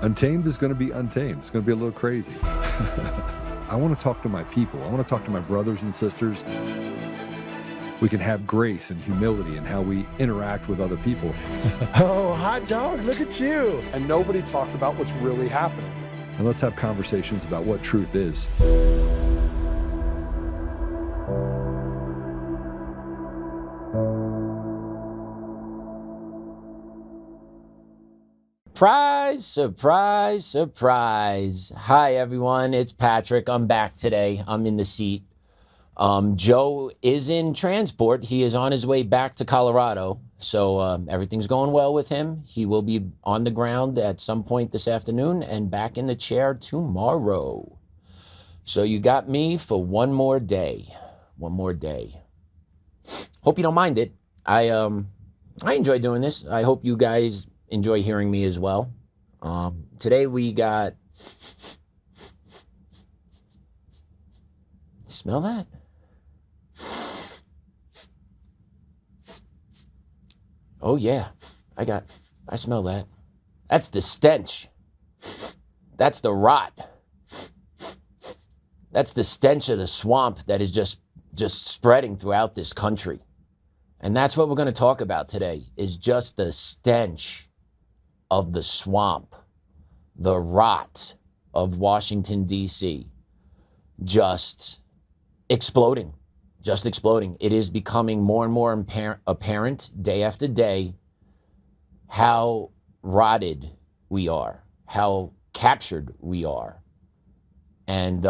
Untamed is going to be untamed. It's going to be a little crazy. I want to talk to my people. I want to talk to my brothers and sisters. We can have grace and humility in how we interact with other people. Oh, hot dog, look at you. And nobody talked about what's really happening. And let's have conversations about what truth is. Surprise, surprise, surprise. Hi, everyone. It's Patrick. I'm back today. I'm in the seat. Joe is in transport. He is on his way back to Colorado. So everything's going well with him. He will be on the ground at some point this afternoon and back in the chair tomorrow. So you got me for one more day. One more day. Hope you don't mind it. I enjoy doing this. I hope you guys enjoy hearing me as well. Today we got, smell that? Oh yeah, I smell that. That's the stench. That's the rot. That's the stench of the swamp that is just spreading throughout this country. And that's what we're going to talk about today, is just the stench of the swamp, the rot of Washington, D.C., just exploding. It is becoming more and more apparent day after day how rotted we are, how captured we are. And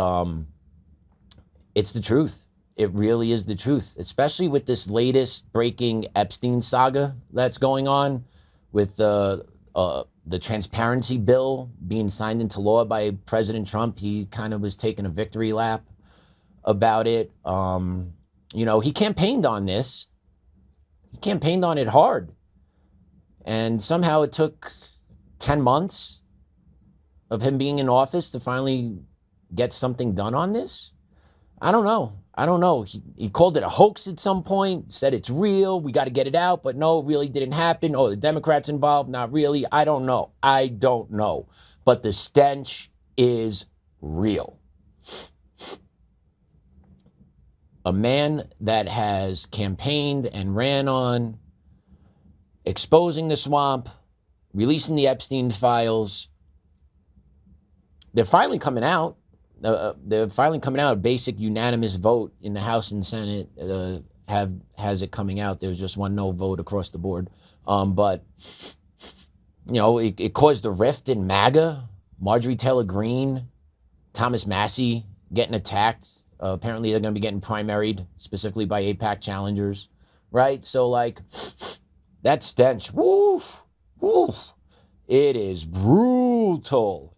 it's the truth. It really is the truth, especially with this latest breaking Epstein saga that's going on with the transparency bill being signed into law by President Trump. He kind of was taking a victory lap about it. You know, he campaigned on this. He campaigned on it hard. And somehow it took 10 months of him being in office to finally get something done on this. I don't know. He called it a hoax at some point, said it's real, we got to get it out, but no, it really didn't happen. Oh, the Democrats involved, not really. I don't know. But the stench is real. A man that has campaigned and ran on exposing the swamp, releasing the Epstein Files. They're finally coming out. A basic unanimous vote in the House and Senate has it coming out. There's just one no vote across the board. But, you know, it caused a rift in MAGA. Marjorie Taylor Greene, Thomas Massey getting attacked. Apparently they're going to be getting primaried, specifically by AIPAC challengers, right? So, like, that stench, woof. It is brutal.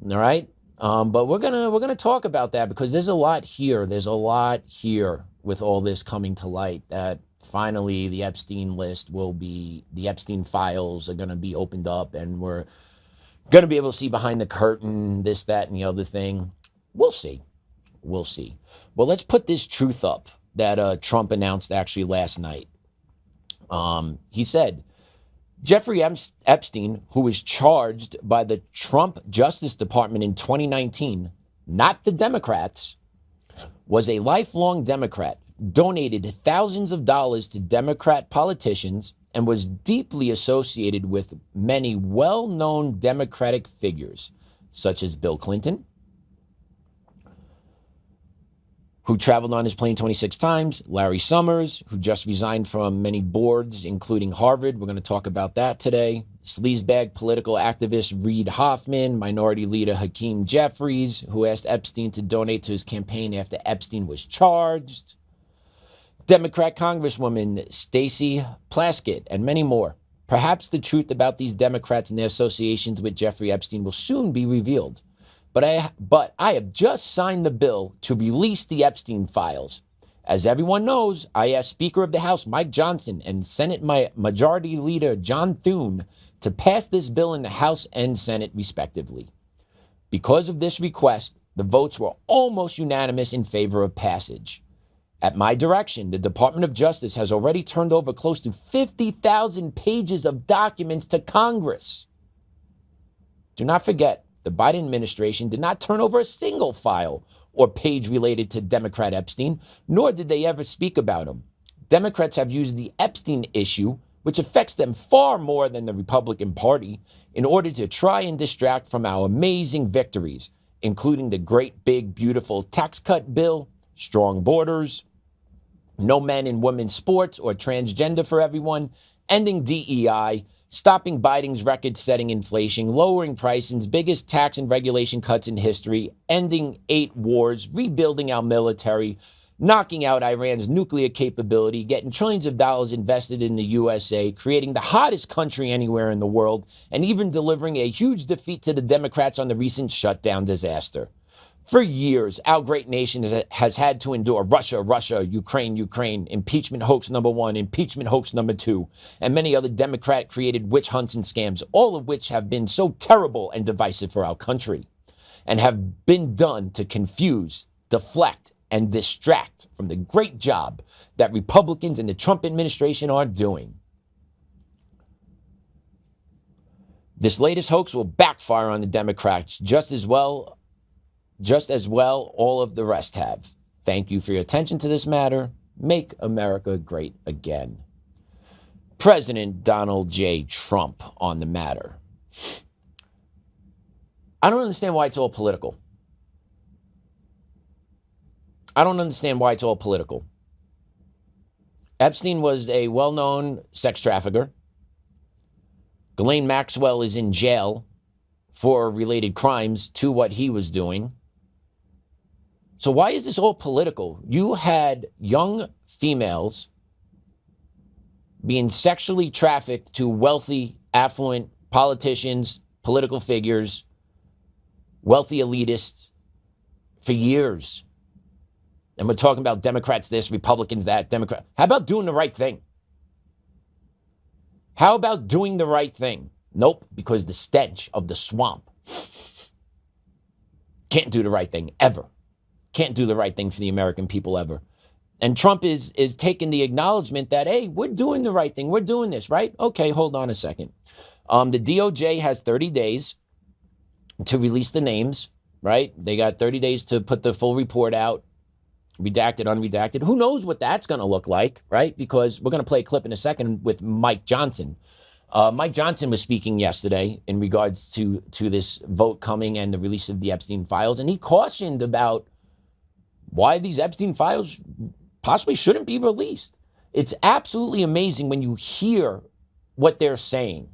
All right. But we're gonna talk about that because there's a lot here. There's a lot here with all this coming to light that finally the Epstein the Epstein files are gonna be opened up and we're gonna be able to see behind the curtain, this, that, and the other thing. We'll see. Well, let's put this truth up that Trump announced actually last night. He said, Jeffrey Epstein, who was charged by the Trump Justice Department in 2019, not the Democrats, was a lifelong Democrat, donated thousands of dollars to Democrat politicians, and was deeply associated with many well-known Democratic figures, such as Bill Clinton, who traveled on his plane 26 times, Larry Summers, who just resigned from many boards, including Harvard. We're going to talk about that today. Sleazebag political activist Reid Hoffman, Minority Leader Hakeem Jeffries, who asked Epstein to donate to his campaign after Epstein was charged. Democrat Congresswoman Stacey Plaskett, and many more. Perhaps the truth about these Democrats and their associations with Jeffrey Epstein will soon be revealed. But I have just signed the bill to release the Epstein files. As everyone knows, I asked Speaker of the House Mike Johnson and Senate Majority Leader John Thune to pass this bill in the House and Senate respectively. Because of this request, the votes were almost unanimous in favor of passage. At my direction, the Department of Justice has already turned over close to 50,000 pages of documents to Congress. Do not forget, the Biden administration did not turn over a single file or page related to Democrat Epstein, nor did they ever speak about him. Democrats have used the Epstein issue, which affects them far more than the Republican Party, in order to try and distract from our amazing victories, including the great, big, beautiful tax cut bill, strong borders, no men and women sports or transgender for everyone, ending DEI, stopping Biden's record-setting inflation, lowering prices, biggest tax and regulation cuts in history, ending 8 wars, rebuilding our military, knocking out Iran's nuclear capability, getting trillions of dollars invested in the USA, creating the hottest country anywhere in the world, and even delivering a huge defeat to the Democrats on the recent shutdown disaster. For years, our great nation has had to endure Russia, Russia, Ukraine, Ukraine, impeachment hoax number 1, impeachment hoax number 2, and many other Democrat-created witch hunts and scams, all of which have been so terrible and divisive for our country, and have been done to confuse, deflect, and distract from the great job that Republicans and the Trump administration are doing. This latest hoax will backfire on the Democrats just as well all of the rest have. Thank you for your attention to this matter. Make America great again. President Donald J. Trump on the matter. I don't understand why it's all political. I don't understand why it's all political. Epstein was a well-known sex trafficker. Ghislaine Maxwell is in jail for related crimes to what he was doing. So why is this all political? You had young females being sexually trafficked to wealthy, affluent politicians, political figures, wealthy elitists for years. And we're talking about Democrats this, Republicans that, Democrat. How about doing the right thing? How about doing the right thing? Nope, because the stench of the swamp. Can't do the right thing ever. Can't do the right thing for the American people ever. And Trump is taking the acknowledgement that, hey, we're doing the right thing. We're doing this, right? Okay, hold on a second. The DOJ has 30 days to release the names, right? They got 30 days to put the full report out. Redacted, unredacted. Who knows what that's going to look like, right? Because we're going to play a clip in a second with Mike Johnson. Mike Johnson was speaking yesterday in regards to this vote coming and the release of the Epstein Files, and he cautioned about why these Epstein Files possibly shouldn't be released. It's absolutely amazing when you hear what they're saying.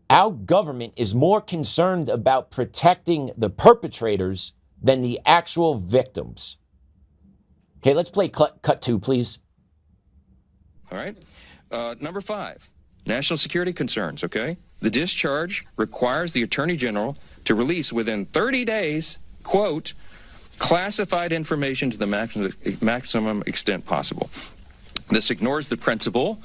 Our government is more concerned about protecting the perpetrators than the actual victims. Okay, let's play cut 2, please. All right. Number 5, national security concerns, okay? The discharge requires the Attorney General to release within 30 days, quote, classified information to the maximum extent possible. This ignores the principle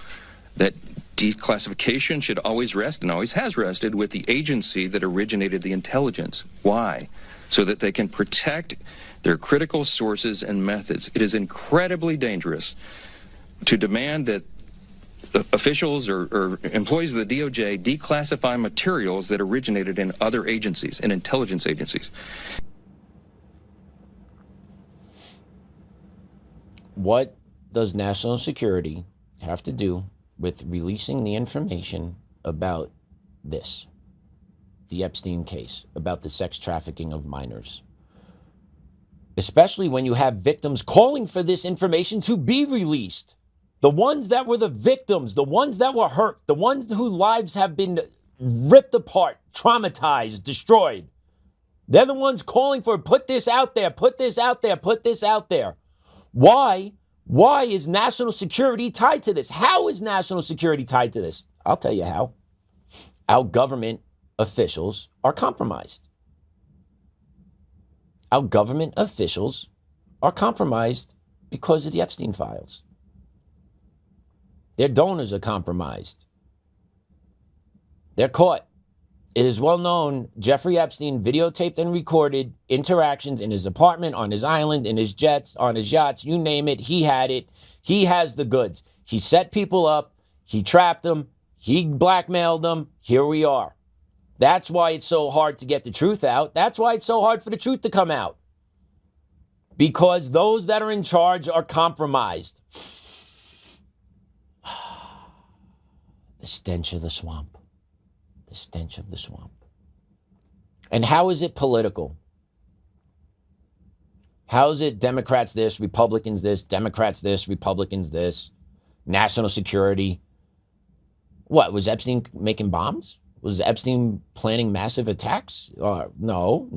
that declassification should always rest, and always has rested, with the agency that originated the intelligence. Why? So that they can protect their critical sources and methods. It is incredibly dangerous to demand that officials or employees of the DOJ declassify materials that originated in other agencies, in intelligence agencies. What does national security have to do with releasing the information about this, the Epstein case, about the sex trafficking of minors? Especially when you have victims calling for this information to be released. The ones that were the victims, the ones that were hurt, the ones whose lives have been ripped apart, traumatized, destroyed. They're the ones calling for, put this out there, put this out there, put this out there. Why? Why is national security tied to this? How is national security tied to this? I'll tell you how. Our government officials are compromised. Our government officials are compromised because of the Epstein Files. Their donors are compromised. They're caught. It is well known Jeffrey Epstein videotaped and recorded interactions in his apartment, on his island, in his jets, on his yachts, you name it. He had it. He has the goods. He set people up. He trapped them. He blackmailed them. Here we are. That's why it's so hard to get the truth out. That's why it's so hard for the truth to come out. Because those that are in charge are compromised. The stench of the swamp. The stench of the swamp. And how is it political? How is it Democrats this, Republicans this, Democrats this, Republicans this, national security? What, was Epstein making bombs? Was Epstein planning massive attacks? No.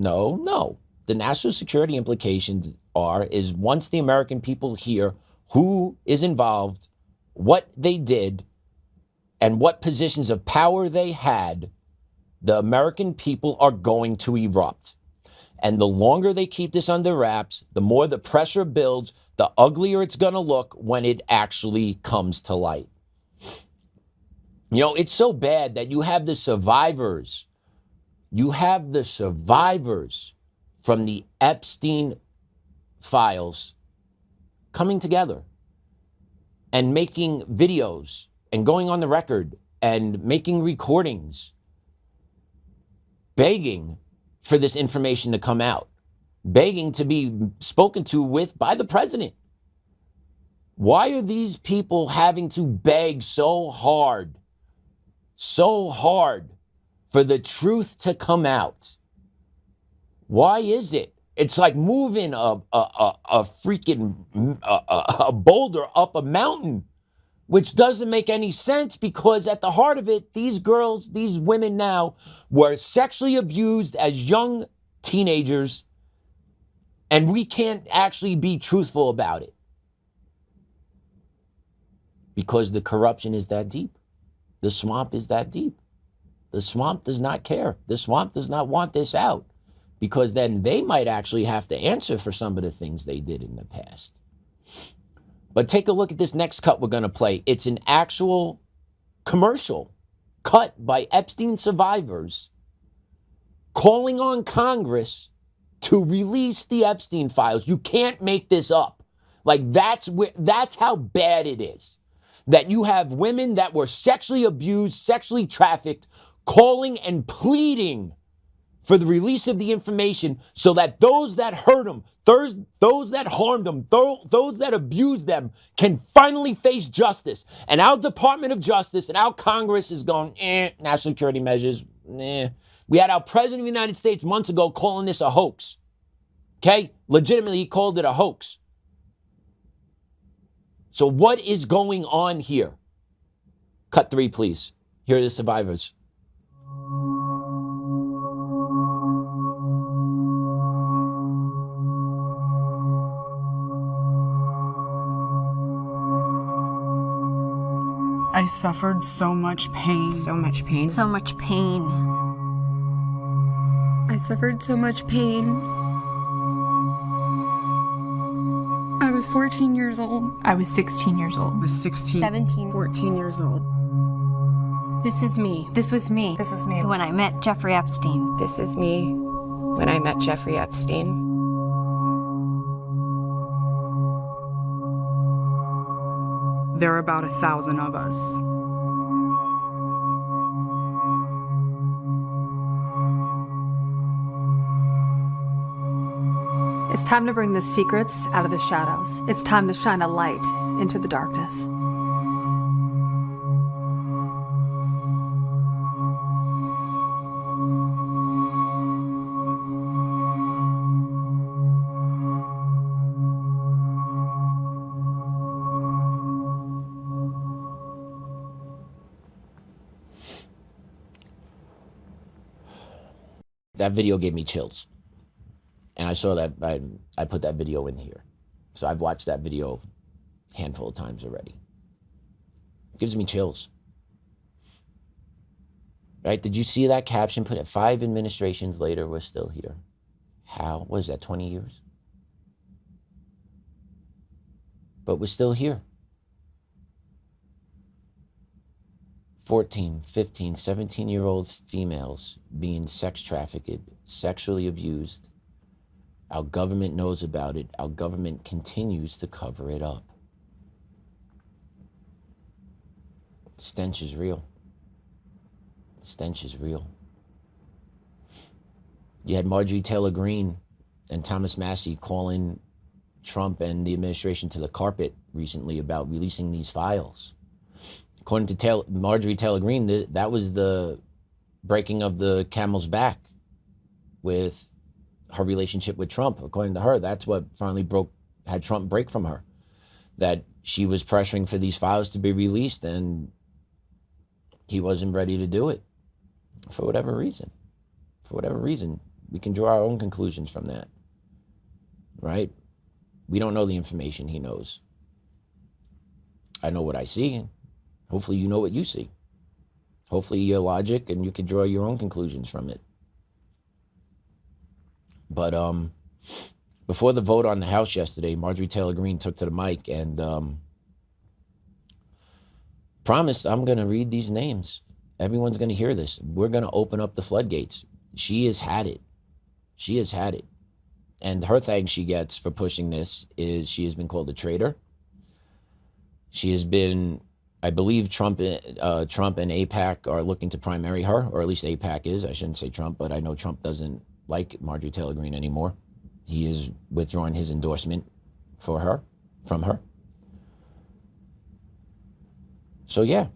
The national security implications is once the American people hear who is involved, what they did, and what positions of power they had, the American people are going to erupt. And the longer they keep this under wraps, the more the pressure builds, the uglier it's going to look when it actually comes to light. You know, it's so bad that you have the survivors. You have the survivors from the Epstein Files coming together and making videos and going on the record and making recordings, begging for this information to come out, begging to be spoken to by the president. Why are these people having to beg so hard for the truth to come out? Why is it? It's like moving a freaking boulder up a mountain, which doesn't make any sense, because at the heart of it, these girls, these women now were sexually abused as young teenagers, and we can't actually be truthful about it because the corruption is that deep. The swamp is that deep. The swamp does not care. The swamp does not want this out, because then they might actually have to answer for some of the things they did in the past. But take a look at this next cut we're going to play. It's an actual commercial cut by Epstein survivors calling on Congress to release the Epstein files. You can't make this up. Like, that's how bad it is. That you have women that were sexually abused, sexually trafficked, calling and pleading for the release of the information so that those that hurt them, those that harmed them, those that abused them can finally face justice. And our Department of Justice and our Congress is going, national security measures, We had our President of the United States months ago calling this a hoax. Okay? Legitimately, he called it a hoax. So what is going on here? Cut 3, please. Here are the survivors. I suffered so much pain. So much pain. So much pain. I suffered so much pain. I was 14 years old. I was 16 years old. I was 16. 17. 14 years old. This is me. This was me. This is me. When I met Jeffrey Epstein. This is me when I met Jeffrey Epstein. There are about 1,000 of us. It's time to bring the secrets out of the shadows. It's time to shine a light into the darkness. That video gave me chills. And I saw that, I put that video in here. So I've watched that video a handful of times already. It gives me chills. Right? Did you see that caption? Put it, 5 administrations later, we're still here. How? What is that, 20 years? But we're still here. 14, 15, 17-year-old females being sex trafficked, sexually abused. Our government knows about it. Our government continues to cover it up. Stench is real. Stench is real. You had Marjorie Taylor Greene and Thomas Massey calling Trump and the administration to the carpet recently about releasing these files. According to Marjorie Taylor Greene, that was the breaking of the camel's back with her relationship with Trump. According to her, that's what finally had Trump break from her. That she was pressuring for these files to be released and he wasn't ready to do it for whatever reason. For whatever reason, we can draw our own conclusions from that, right? We don't know the information he knows. I know what I see. Hopefully you know what you see. Hopefully you're logic and you can draw your own conclusions from it. But before the vote on the House yesterday, Marjorie Taylor Greene took to the mic and promised, I'm going to read these names. Everyone's going to hear this. We're going to open up the floodgates. She has had it. She has had it. And her thanks she gets for pushing this is she has been called a traitor. She has been, I believe Trump and AIPAC are looking to primary her, or at least AIPAC is. I shouldn't say Trump, but I know Trump doesn't like Marjorie Taylor Greene anymore. He is withdrawing his endorsement for her, from her. So yeah,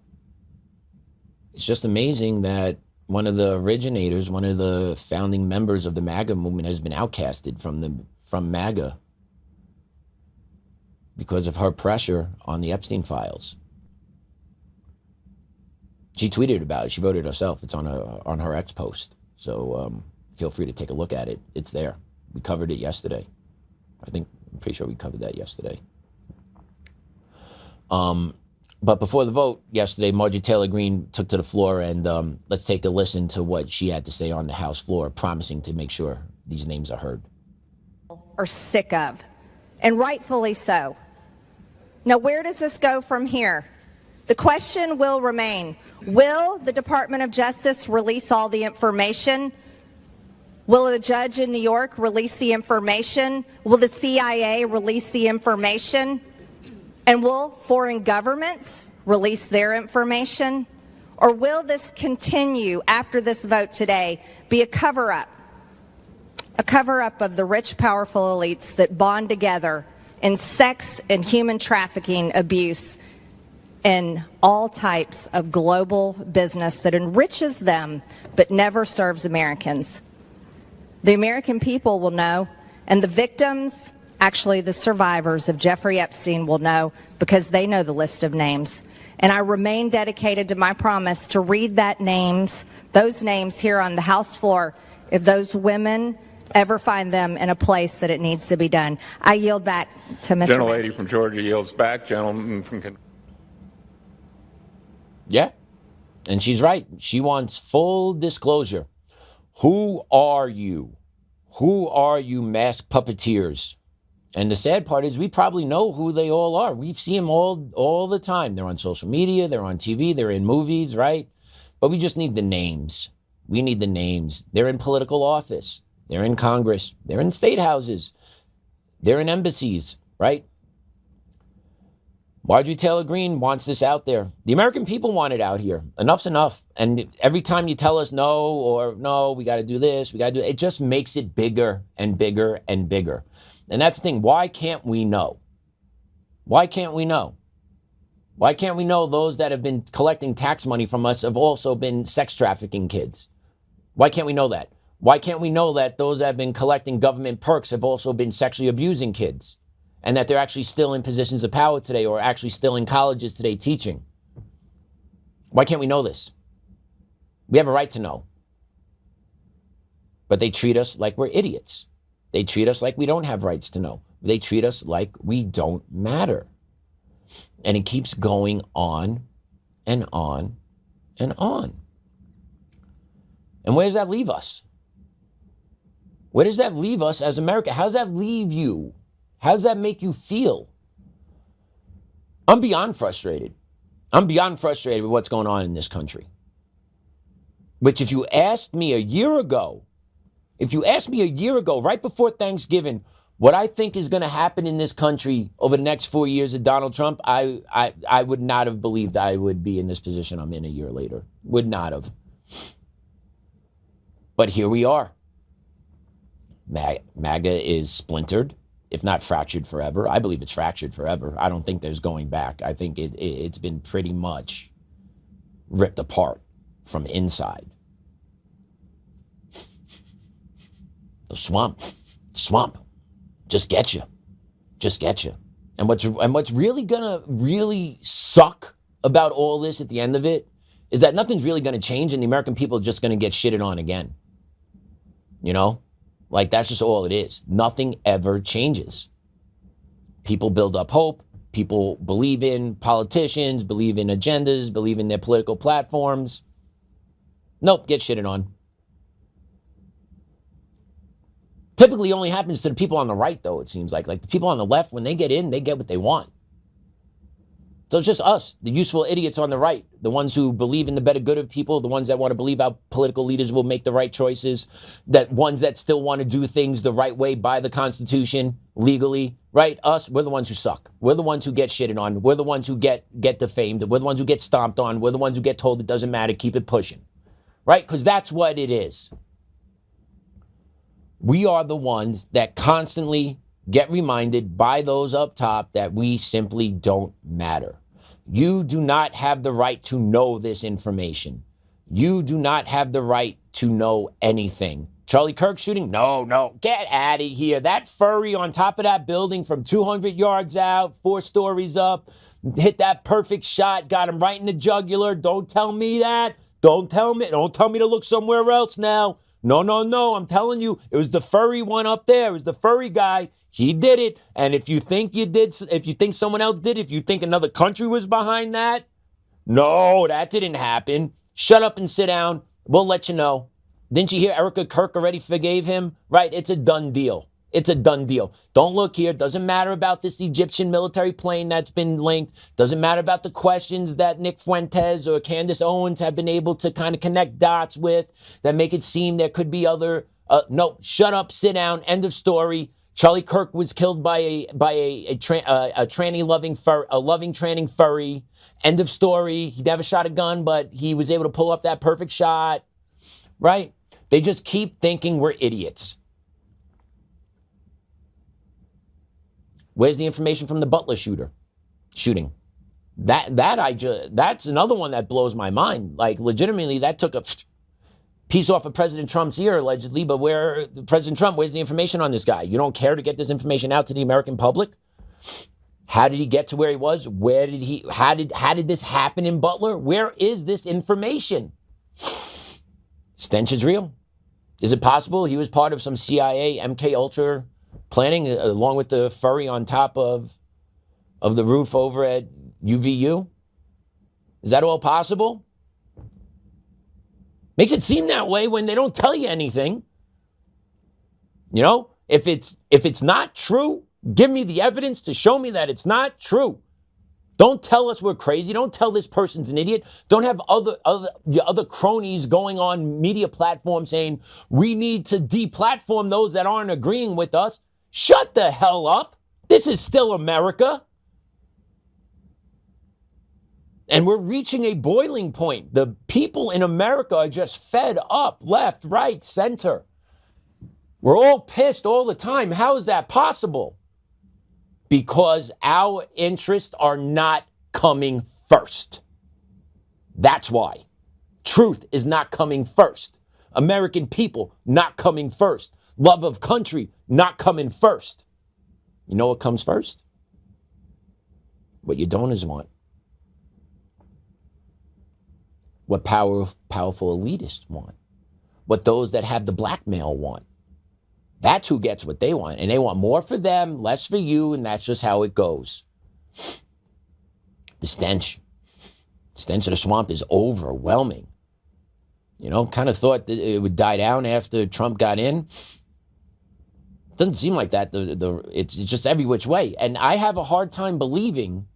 it's just amazing that one of the originators, one of the founding members of the MAGA movement has been outcasted from MAGA because of her pressure on the Epstein Files. She tweeted about it. She wrote it herself. It's on her X post. So feel free to take a look at it. It's there. We covered it yesterday. I'm pretty sure we covered that yesterday. But before the vote yesterday, Marjorie Taylor Greene took to the floor, and let's take a listen to what she had to say on the House floor, promising to make sure these names are heard. Are sick of, and rightfully so. Now, where does this go from here? The question will remain, will the Department of Justice release all the information? Will a judge in New York release the information? Will the CIA release the information? And will foreign governments release their information? Or will this continue after this vote today be a cover-up? A cover-up of the rich, powerful elites that bond together in sex and human trafficking abuse and all types of global business that enriches them but never serves Americans. The American people will know, and the victims, actually the survivors of Jeffrey Epstein, will know because they know the list of names. And I remain dedicated to my promise to read those names here on the House floor if those women ever find them in a place that it needs to be done. I yield back to Mr. Gentlelady from Georgia yields back. Gentleman from... Yeah, and she's right. She wants full disclosure. Who are you? Who are you masked puppeteers? And the sad part is we probably know who they all are. We see them all the time. They're on social media, they're on TV, they're in movies, right? But we just need the names. We need the names. They're in political office. They're in Congress. They're in state houses. They're in embassies, right? Marjorie Taylor Greene wants this out there. The American people want it out here. Enough's enough. And every time you tell us no, or no, we got to do this, we got to do it, it just makes it bigger and bigger and bigger. And that's the thing. Why can't we know? Why can't we know? Why can't we know those that have been collecting tax money from us have also been sex trafficking kids? Why can't we know that? Why can't we know that those that have been collecting government perks have also been sexually abusing kids? And that they're actually still in positions of power today, or actually still in colleges today teaching? Why can't we know this? We have a right to know. But they treat us like we're idiots. They treat us like we don't have rights to know. They treat us like we don't matter. And it keeps going on and on and on. And where does that leave us? Where does that leave us as America? How does that leave you? How does that make you feel? I'm beyond frustrated. I'm beyond frustrated with what's going on in this country. Which if you asked me a year ago, right before Thanksgiving, what I think is going to happen in this country over the next 4 years of Donald Trump, I would not have believed I would be in this position I'm in a year later. Would not have. But here we are. MAGA is splintered, if not fractured forever. I believe it's fractured forever. I don't think there's going back. I think it's been pretty much ripped apart from inside. The swamp, just get you. And what's really gonna really suck about all this at the end of it is that nothing's really gonna change, and the American people are just gonna get shitted on again. You know, like that's just all it is. Nothing ever changes. People build up hope. People believe in politicians, believe in agendas, believe in their political platforms. Nope, get shitted on. Typically only happens to the people on the right, though, it seems like. Like the people on the left, when they get in, they get what they want. So it's just us, the useful idiots on the right, the ones who believe in the better good of people, the ones that want to believe our political leaders will make the right choices, that ones that still want to do things the right way by the Constitution, legally, right? Us, we're the ones who suck. We're the ones who get shitted on. We're the ones who get defamed. We're the ones who get stomped on. We're the ones who get told it doesn't matter, keep it pushing, right? Because that's what it is. We are the ones that constantly get reminded by those up top that we simply don't matter. You do not have the right to know this information. You do not have the right to know anything. Charlie Kirk shooting? No, get out of here. That furry on top of that building from 200 yards out, 4 stories up, hit that perfect shot, got him right in the jugular. Don't tell me that. Don't tell me to look somewhere else now. No, I'm telling you, it was the furry one up there. It was the furry guy. He did it. And if you think someone else did, if you think another country was behind that, no, that didn't happen. Shut up and sit down. We'll let you know. Didn't you hear Erica Kirk already forgave him? Right, it's a done deal. It's a done deal. Don't look here. Doesn't matter about this Egyptian military plane that's been linked. Doesn't matter about the questions that Nick Fuentes or Candace Owens have been able to kind of connect dots with that make it seem there could be other. No, shut up, sit down. End of story. Charlie Kirk was killed by a tranny-loving tranning furry. End of story. He never shot a gun, but he was able to pull off that perfect shot. Right? They just keep thinking we're idiots. Where's the information from the Butler shooting? That's another one that blows my mind. Like legitimately, that took a piece off of President Trump's ear, allegedly. But where's the information on this guy? You don't care to get this information out to the American public? How did he get to where he was? How did this happen in Butler? Where is this information? Stench is real. Is it possible he was part of some CIA MK Ultra planning along with the furry on top of the roof over at UVU? Is that all possible? Makes it seem that way when they don't tell you anything. You know, if it's not true, give me the evidence to show me that it's not true. Don't tell us we're crazy. Don't tell this person's an idiot. Don't have other cronies going on media platforms saying we need to deplatform those that aren't agreeing with us. Shut the hell up. This is still America. And we're reaching a boiling point. The people in America are just fed up, left, right, center. We're all pissed all the time. How is that possible? Because our interests are not coming first. That's why. Truth is not coming first. American people not coming first. Love of country not coming first. You know what comes first? What your donors want. What powerful elitists want. What those that have the blackmail want. That's who gets what they want. And they want more for them, less for you, and that's just how it goes. The stench of the swamp is overwhelming. You know, kind of thought that it would die down after Trump got in. Doesn't seem like that. It's just every which way. And I have a hard time believing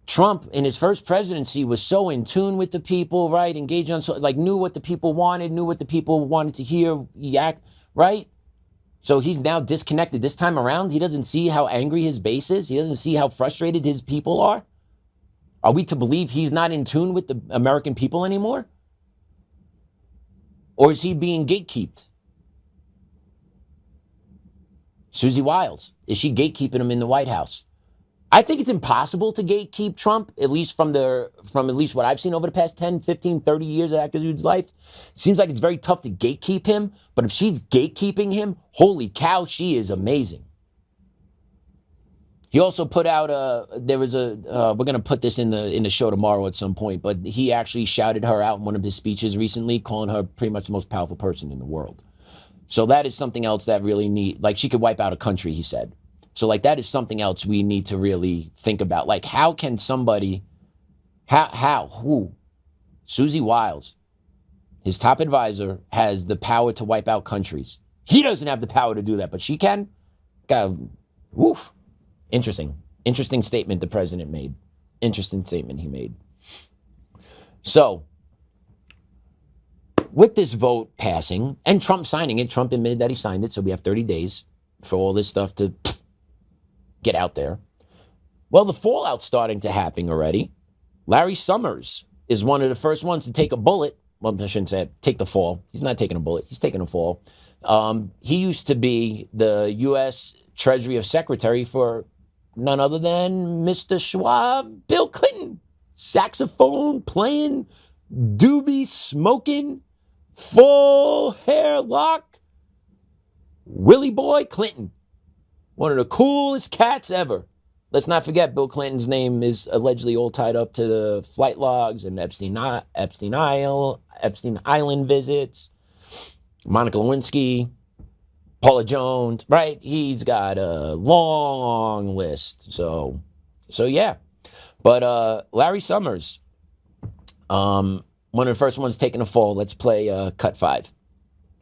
Trump in his first presidency was so in tune with the people, right? Engaged on, knew what the people wanted, knew what the people wanted to hear, right? So he's now disconnected this time around. He doesn't see how angry his base is. He doesn't see how frustrated his people are. Are we to believe he's not in tune with the American people anymore? Or is he being gatekept? Susie Wiles, is she gatekeeping him in the White House? I think it's impossible to gatekeep Trump, at least from at least what I've seen over the past 10, 15, 30 years of that dude's life. It seems like it's very tough to gatekeep him, but if she's gatekeeping him, holy cow, she is amazing. He also put out we're going to put this in the show tomorrow at some point, but he actually shouted her out in one of his speeches recently, calling her pretty much the most powerful person in the world. So that is something else that really she could wipe out a country, he said. So that is something else we need to really think about. Like, how can somebody, who? Susie Wiles, his top advisor, has the power to wipe out countries. He doesn't have the power to do that, but she can. Woof. Interesting statement the president made. Interesting statement he made. So, with this vote passing and Trump signing it, Trump admitted that he signed it, so we have 30 days for all this stuff to get out there. Well, the fallout's starting to happen already. Larry Summers is one of the first ones to take a bullet. Well, I shouldn't say take the fall. He's not taking a bullet. He's taking a fall. He used to be the U.S. Treasury Secretary for none other than Mr. Schwab, Bill Clinton. Saxophone playing, doobie smoking, full hair lock, Willie Boy Clinton. One of the coolest cats ever. Let's not forget Bill Clinton's name is allegedly all tied up to the flight logs and Epstein Island visits, Monica Lewinsky, Paula Jones, right? He's got a long list. So yeah. But Larry Summers, one of the first ones taking a fall. Let's play cut 5.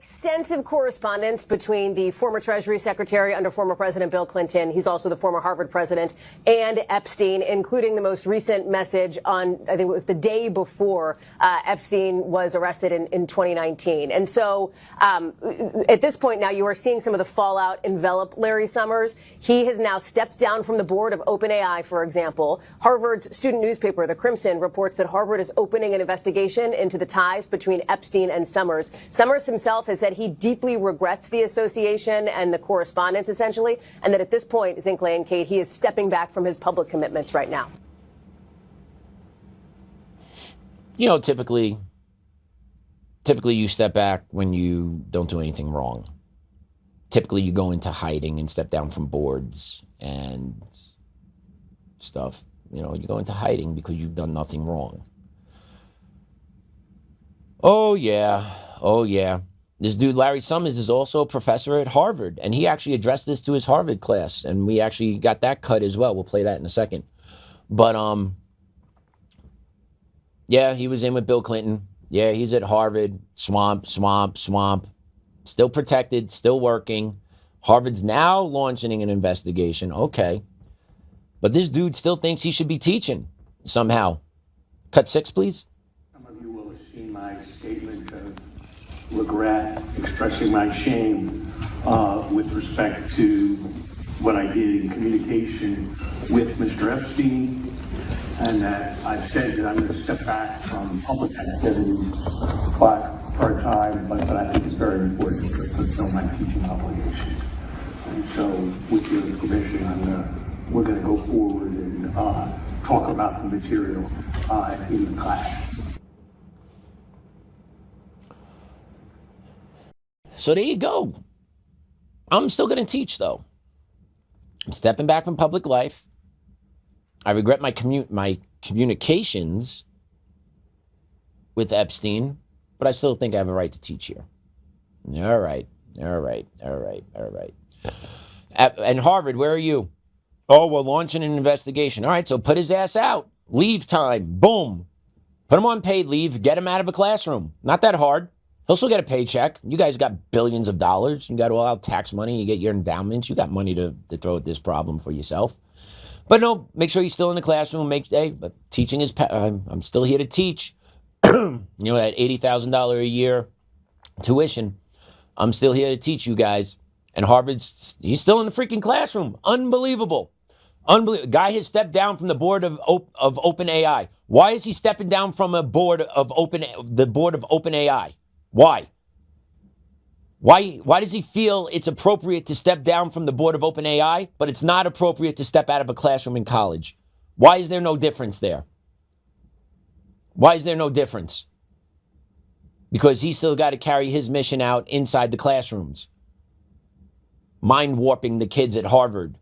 Extensive correspondence between the former Treasury Secretary under former President Bill Clinton, he's also the former Harvard president, and Epstein, including the most recent message on, I think it was the day before Epstein was arrested in 2019. And so at this point now, you are seeing some of the fallout envelop Larry Summers. He has now stepped down from the board of OpenAI, for example. Harvard's student newspaper, The Crimson, reports that Harvard is opening an investigation into the ties between Epstein and Summers. Summers himself has said he deeply regrets the association and the correspondence, essentially, and that at this point, Zinkley and Kate, he is stepping back from his public commitments right now. You know, typically you step back when you don't do anything wrong. Typically you go into hiding and step down from boards and stuff. You know, you go into hiding because you've done nothing wrong. Oh, yeah. This dude, Larry Summers, is also a professor at Harvard, and he actually addressed this to his Harvard class, and we actually got that cut as well. We'll play that in a second. But, yeah, he was in with Bill Clinton. Yeah, he's at Harvard. Swamp. Still protected, still working. Harvard's now launching an investigation. Okay. But this dude still thinks he should be teaching somehow. Cut 6, please. Some of you will have seen my statement of regret, expressing my shame with respect to what I did in communication with Mr. Epstein, and that I've said that I'm going to step back from public activities for a time, but I think it's very important to fulfill my teaching obligations. And so, with your permission, we're going to go forward and talk about the material in the class. So there you go. I'm still going to teach, though. I'm stepping back from public life. I regret my communications with Epstein, but I still think I have a right to teach here. All right. And Harvard, where are you? Oh, we're launching an investigation. All right, so put his ass out. Leave time. Boom. Put him on paid leave. Get him out of a classroom. Not that hard. He'll still get a paycheck. You guys got billions of dollars. You got all out tax money. You get your endowments. You got money to throw at this problem for yourself. But no, make sure he's still in the classroom. But teaching is, I'm still here to teach. You know, that $80,000 a year tuition. I'm still here to teach you guys. And he's still in the freaking classroom. Unbelievable. Guy has stepped down from the board of OpenAI. Why is he stepping down from the board of OpenAI? Why? Why does he feel it's appropriate to step down from the board of OpenAI, but it's not appropriate to step out of a classroom in college? Why is there no difference there? Why is there no difference? Because he's still got to carry his mission out inside the classrooms. Mind warping the kids at Harvard.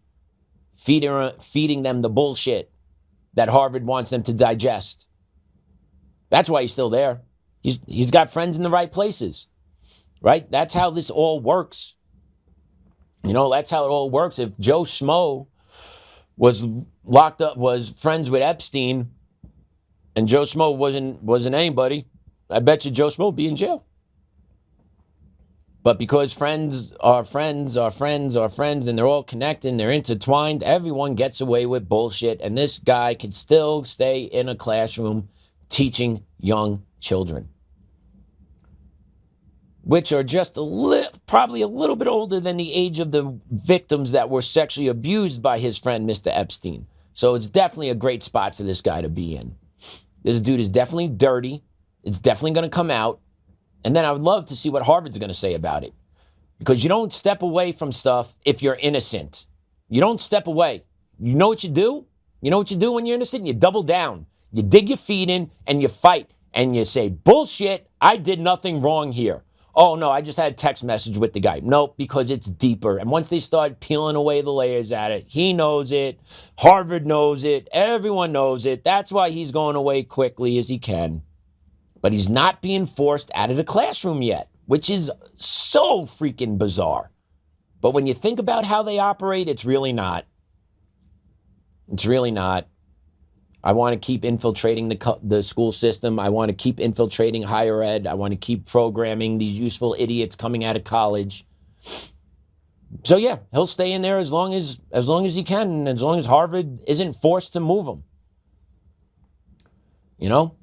Feeding them the bullshit that Harvard wants them to digest. That's why he's still there. He's got friends in the right places. Right? That's how this all works. You know, that's how it all works. If Joe Schmo was locked up, was friends with Epstein, and Joe Schmo wasn't anybody, I bet you Joe Schmo would be in jail. But because friends are friends are friends are friends, and they're all connected and they're intertwined, everyone gets away with bullshit, and this guy could still stay in a classroom teaching young children, which are just probably a little bit older than the age of the victims that were sexually abused by his friend, Mr. Epstein. So it's definitely a great spot for this guy to be in. This dude is definitely dirty. It's definitely going to come out. And then I would love to see what Harvard's going to say about it. Because you don't step away from stuff if you're innocent. You don't step away. You know what you do? You know what you do when you're innocent? You double down. You dig your feet in and you fight. And you say, bullshit, I did nothing wrong here. Oh, no, I just had a text message with the guy. Nope, because it's deeper. And once they start peeling away the layers at it, he knows it. Harvard knows it. Everyone knows it. That's why he's going away quickly as he can. But he's not being forced out of the classroom yet, which is so freaking bizarre. But when you think about how they operate, it's really not. It's really not. I want to keep infiltrating the school system. I want to keep infiltrating higher ed. I want to keep programming these useful idiots coming out of college. So yeah, he'll stay in there as long as he can, and as long as Harvard isn't forced to move him. You know?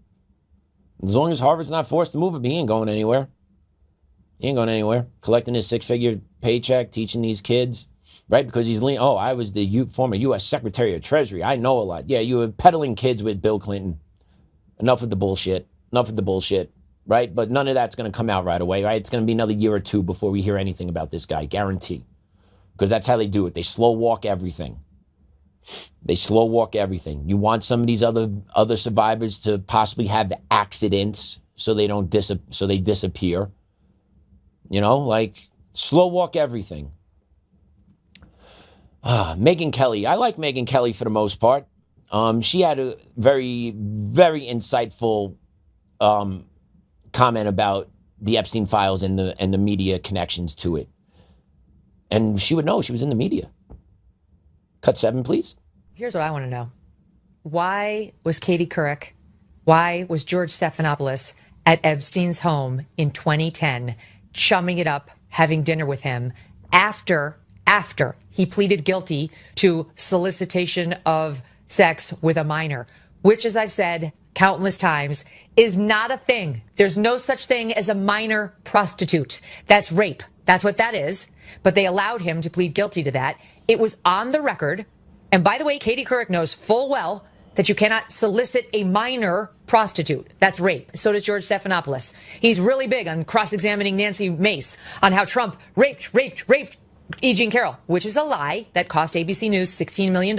As long as Harvard's not forced to move him, he ain't going anywhere. He ain't going anywhere. Collecting his six-figure paycheck, teaching these kids. Right? Because he's leaning, oh, I was the former U.S. Secretary of Treasury. I know a lot. Yeah, you were peddling kids with Bill Clinton. Enough with the bullshit. Enough with the bullshit. Right? But none of that's going to come out right away. Right? It's going to be another year or two before we hear anything about this guy. Guarantee. Because that's how they do it. They slow walk everything. They slow walk everything. You want some of these other survivors to possibly have accidents so they don't disappear. You know, like slow walk everything. Megyn Kelly. I like Megyn Kelly for the most part. She had a very, very insightful comment about the Epstein Files and the media connections to it. And she would know. She was in the media. Cut 7, please. Here's what I want to know. Why was Katie Couric, why was George Stephanopoulos at Epstein's home in 2010, chumming it up, having dinner with him after he pleaded guilty to solicitation of sex with a minor, which, as I've said countless times, is not a thing. There's no such thing as a minor prostitute. That's rape. That's what that is. But they allowed him to plead guilty to that. It was on the record. And by the way, Katie Couric knows full well that you cannot solicit a minor prostitute. That's rape. So does George Stephanopoulos. He's really big on cross-examining Nancy Mace on how Trump raped E. Jean Carroll, which is a lie that cost ABC News $16 million.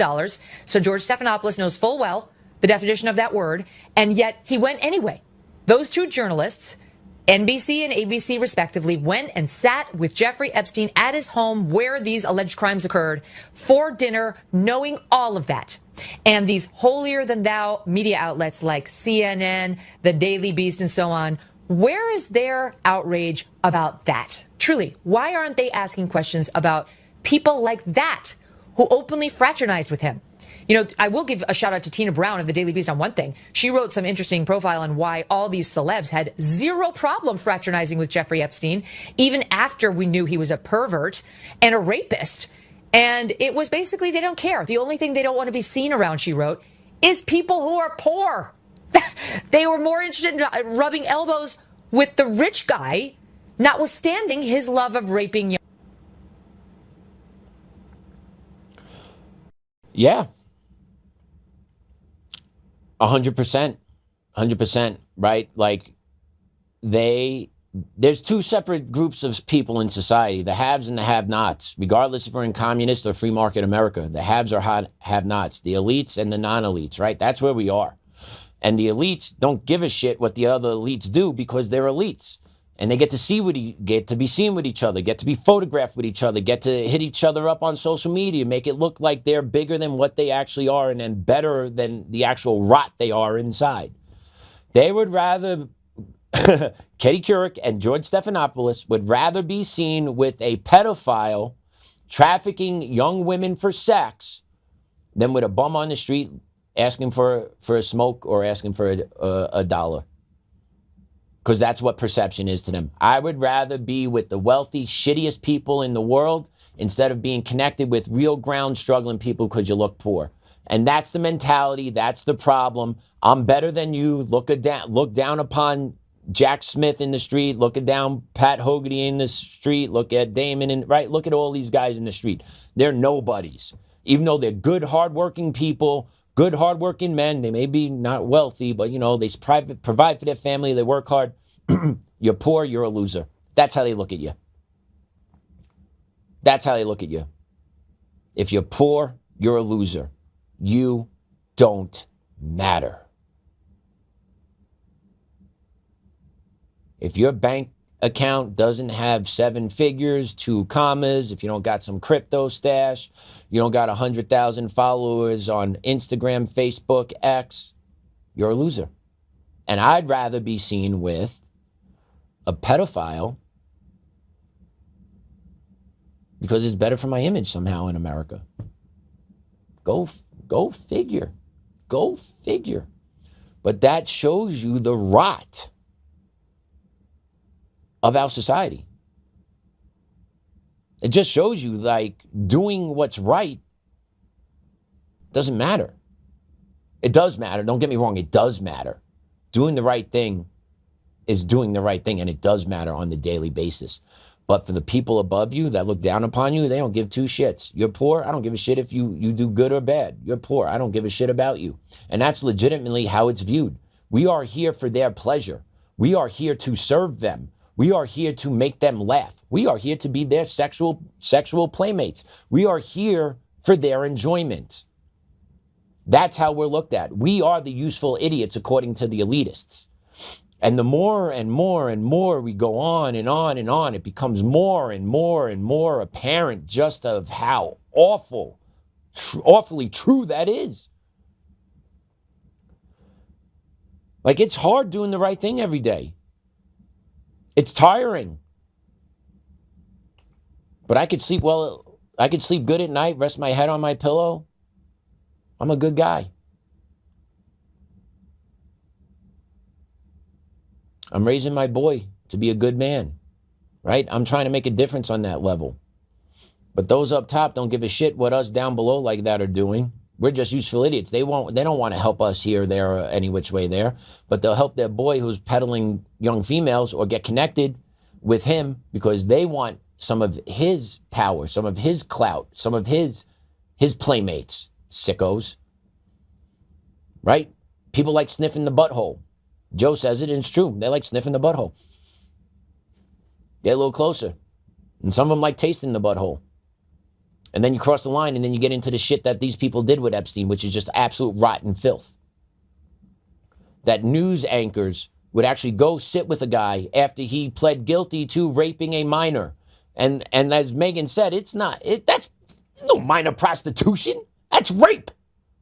So George Stephanopoulos knows full well the definition of that word, and yet he went anyway. Those two journalists, NBC and ABC respectively, went and sat with Jeffrey Epstein at his home where these alleged crimes occurred for dinner, knowing all of that. And these holier-than-thou media outlets like CNN, The Daily Beast, and so on, where is their outrage about that? Truly, why aren't they asking questions about people like that who openly fraternized with him? You know, I will give a shout out to Tina Brown of the Daily Beast on one thing. She wrote some interesting profile on why all these celebs had zero problem fraternizing with Jeffrey Epstein, even after we knew he was a pervert and a rapist. And it was basically they don't care. The only thing they don't want to be seen around, she wrote, is people who are poor. They were more interested in rubbing elbows with the rich guy, notwithstanding his love of raping young. Yeah. 100%, right? Like they there's two separate groups of people in society, the haves and the have-nots, regardless if we're in communist or free market America. The haves are have-nots, the elites and the non-elites, right? That's where we are. And the elites don't give a shit what the other elites do because they're elites. And they get to get to be seen with each other, get to be photographed with each other, get to hit each other up on social media, make it look like they're bigger than what they actually are and then better than the actual rot they are inside. They would rather, Katie Couric and George Stephanopoulos would rather be seen with a pedophile trafficking young women for sex than with a bum on the street asking for a smoke or asking for a dollar. Because that's what perception is to them. I would rather be with the wealthy, shittiest people in the world instead of being connected with real ground struggling people because you look poor. And that's the mentality. That's the problem. I'm better than you. Look down upon Jack Smith in the street. Look down Pat Hogarty in the street. Look at Damon right. Look at all these guys in the street. They're nobodies. Even though they're good, hardworking people, good, hardworking men. They may be not wealthy, but, you know, they provide for their family. They work hard. You're poor, you're a loser. That's how they look at you. That's how they look at you. If you're poor, you're a loser. You don't matter. If your bank account doesn't have 7 figures, 2 commas, if you don't got some crypto stash, you don't got 100,000 followers on Instagram, Facebook, X, you're a loser. And I'd rather be seen with a pedophile because it's better for my image somehow in America. Go figure. Go figure. But that shows you the rot of our society. It just shows you, like, doing what's right doesn't matter. It does matter. Don't get me wrong. It does matter. Doing the right thing is doing the right thing, and it does matter on the daily basis. But for the people above you that look down upon you, they don't give 2 shits. You're poor, I don't give a shit if you do good or bad. You're poor, I don't give a shit about you. And that's legitimately how it's viewed. We are here for their pleasure. We are here to serve them. We are here to make them laugh. We are here to be their sexual playmates. We are here for their enjoyment. That's how we're looked at. We are the useful idiots according to the elitists. And the more and more and more we go on and on and on, it becomes more and more and more apparent just of how awfully true that is. Like, it's hard doing the right thing every day. It's tiring. But I could sleep well. I could sleep good at night, rest my head on my pillow. I'm a good guy. I'm raising my boy to be a good man, right? I'm trying to make a difference on that level. But those up top don't give a shit what us down below like that are doing. We're just useful idiots. They don't want to help us here, there, or any which way there. But they'll help their boy who's peddling young females or get connected with him because they want some of his power, some of his clout, some of his playmates, sickos, right? People like sniffing the butthole. Joe says it, and it's true. They like sniffing the butthole. Get a little closer. And some of them like tasting the butthole. And then you cross the line, and then you get into the shit that these people did with Epstein, which is just absolute rotten filth. That news anchors would actually go sit with a guy after he pled guilty to raping a minor. And as Megyn said, that's no minor prostitution. That's rape.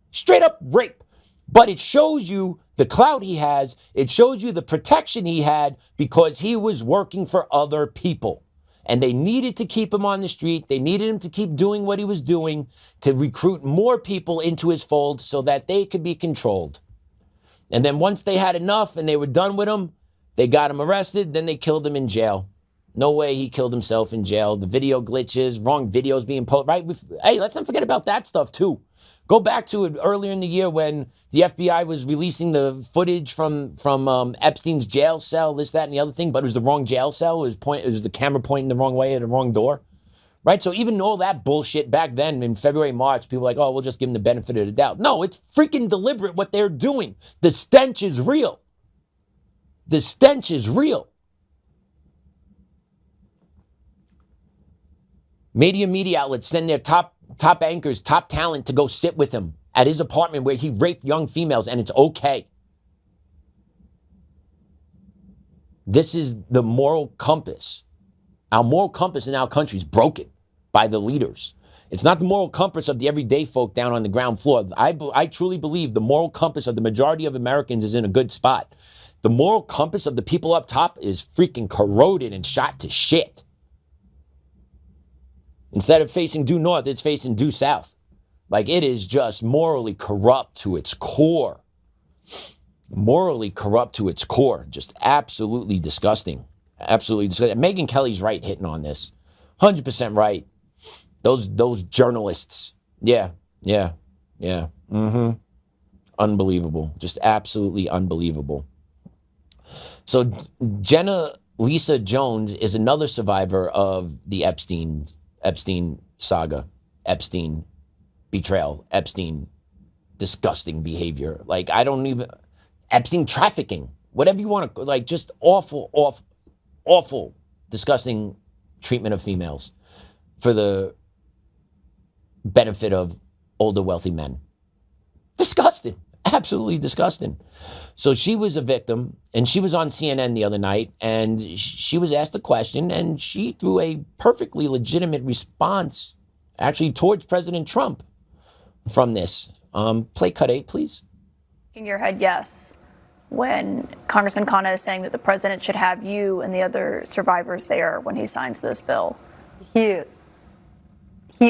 Straight up rape. But it shows you the clout he has. It shows you the protection he had because he was working for other people. And they needed to keep him on the street. They needed him to keep doing what he was doing to recruit more people into his fold so that they could be controlled. And then once they had enough and they were done with him, they got him arrested. Then they killed him in jail. No way he killed himself in jail. The video glitches, wrong videos being posted. Right? Hey, let's not forget about that stuff too. Go back to it earlier in the year when the FBI was releasing the footage from Epstein's jail cell, this, that, and the other thing, but it was the wrong jail cell. It was the camera pointing the wrong way at the wrong door, right? So even all that bullshit back then in February, March, people were like, oh, we'll just give them the benefit of the doubt. No, it's freaking deliberate what they're doing. The stench is real. The stench is real. Media outlets send their top anchors, top talent to go sit with him at his apartment where he raped young females, and it's okay. This is the moral compass. Our moral compass in our country is broken by the leaders. It's not the moral compass of the everyday folk down on the ground floor. I truly believe the moral compass of the majority of Americans is in a good spot. The moral compass of the people up top is freaking corroded and shot to shit. Instead of facing due north, it's facing due south. Like, it is just morally corrupt to its core. Morally corrupt to its core. Just absolutely disgusting. Absolutely disgusting. Megyn Kelly's right hitting on this. 100% right. Those journalists. Yeah. Unbelievable. Just absolutely unbelievable. So Jena-Lisa Jones is another survivor of the Epstein saga, Epstein betrayal, Epstein disgusting behavior. Like, Epstein trafficking, whatever you want to, like, just awful, disgusting treatment of females for the benefit of older, wealthy men. Disgusting. Absolutely disgusting. So she was a victim, and she was on CNN the other night, and she was asked a question, and she threw a perfectly legitimate response, actually, towards President Trump from this. Play cut 8, please. In your head, yes, when Congressman Khanna is saying that the president should have you and the other survivors there when he signs this bill. He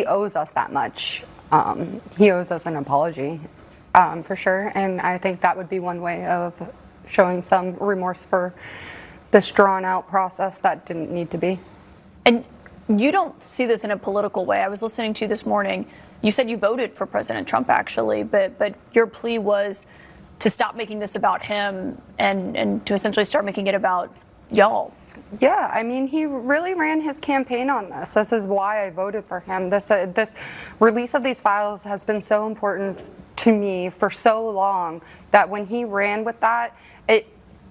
owes us that much. He owes us an apology. For sure, and I think that would be one way of showing some remorse for this drawn-out process that didn't need to be. And you don't see this in a political way. I was listening to you this morning. You said you voted for President Trump, actually, but your plea was to stop making this about him and to essentially start making it about y'all. Yeah, I mean, he really ran his campaign on this. This is why I voted for him. This release of these files has been so important to me for so long that when he ran with that,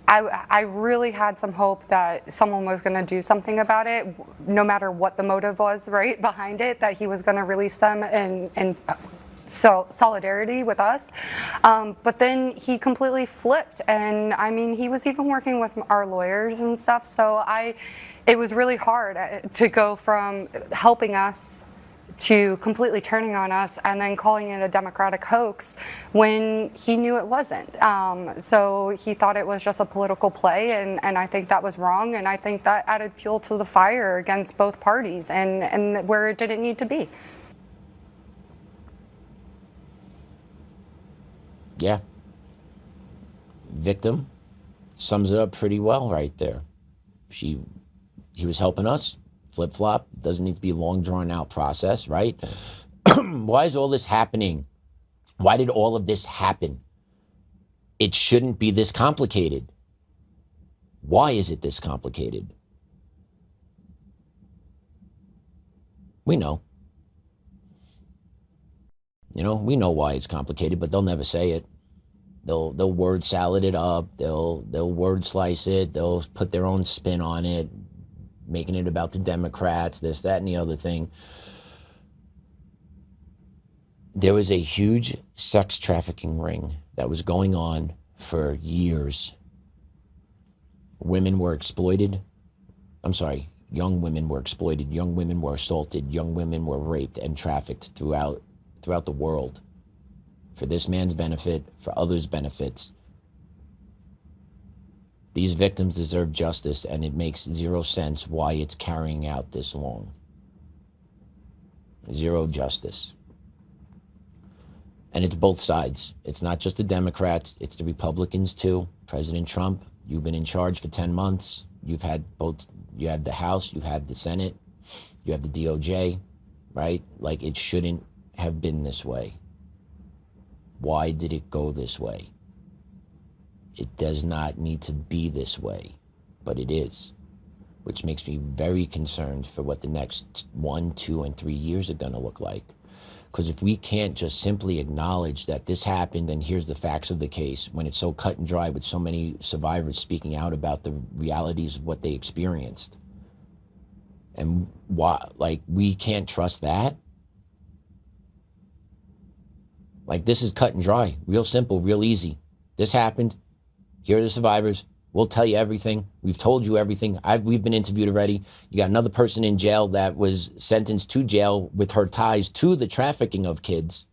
I really had some hope that someone was going to do something about it, no matter what the motive was, right, behind it, that he was going to release them and so solidarity with us. But then he completely flipped, and I mean, he was even working with our lawyers and stuff. So it was really hard to go from helping us to completely turning on us and then calling it a Democratic hoax when he knew it wasn't. So he thought it was just a political play, and I think that was wrong, and I think that added fuel to the fire against both parties and where it didn't need to be. Yeah. Victim sums it up pretty well right there. He was helping us. Flip-flop. Doesn't need to be a long, drawn-out process, right? Why is all this happening? Why did all of this happen? It shouldn't be this complicated. Why is it this complicated? We know. You know, we know why it's complicated, but they'll never say it. They'll word salad it up. They'll word slice it. They'll put their own spin on it, making it about the Democrats, this, that, and the other thing. There was a huge sex trafficking ring that was going on for years. Women were exploited. I'm sorry, young women were exploited. Young women were assaulted. Young women were raped and trafficked throughout the world for this man's benefit, for others' benefits. These victims deserve justice, and it makes zero sense why it's carrying out this long. Zero justice. And it's both sides. It's not just the Democrats, it's the Republicans too. President Trump, you've been in charge for 10 months. You've had both, you have the House, you have the Senate, you have the DOJ, right? Like, it shouldn't have been this way. Why did it go this way? It does not need to be this way, but it is, which makes me very concerned for what the next 1, 2, and 3 years are going to look like. Because if we can't just simply acknowledge that this happened and here's the facts of the case, when it's so cut and dry with so many survivors speaking out about the realities of what they experienced, And why, like, we can't trust that? Like, this is cut and dry, real simple, real easy. This happened. Here are the survivors. We'll tell you everything. We've told you everything. We've been interviewed already. You got another person in jail that was sentenced to jail with her ties to the trafficking of kids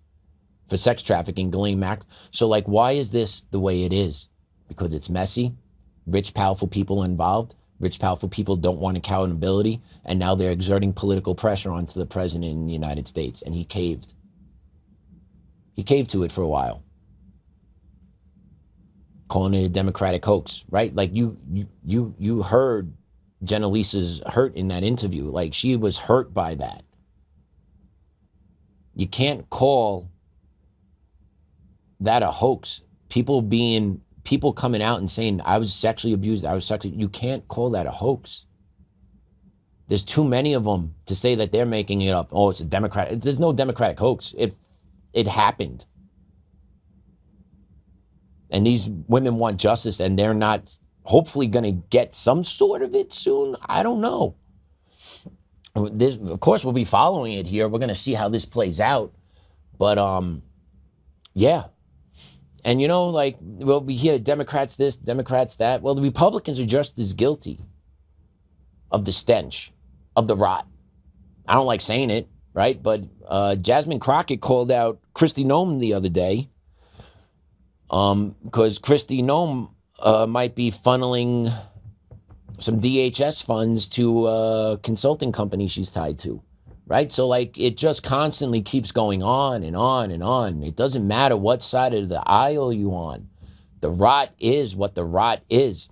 for sex trafficking, Ghislaine Maxwell. So, like, why is this the way it is? Because it's messy. Rich, powerful people involved. Rich, powerful people don't want accountability. And now they're exerting political pressure onto the president in the United States. And he caved. He caved to it for a while. Calling it a Democratic hoax, right? Like you heard Jena-Lisa's hurt in that interview. Like, she was hurt by that. You can't call that a hoax. People coming out and saying, I was sexually abused, you can't call that a hoax. There's too many of them to say that they're making it up. Oh, it's a Democratic. There's no Democratic hoax. It happened. And these women want justice, and they're not hopefully going to get some sort of it soon. I don't know. Of course, we'll be following it here. We're going to see how this plays out. But, yeah. And, you know, like, well, we hear Democrats this, Democrats that. Well, the Republicans are just as guilty of the stench, of the rot. I don't like saying it, right? But Jasmine Crockett called out Kristi Noem the other day, because Kristi Noem might be funneling some DHS funds to a consulting company she's tied to, right? So, like, it just constantly keeps going on and on and on. It doesn't matter what side of the aisle you're on. The rot is what the rot is.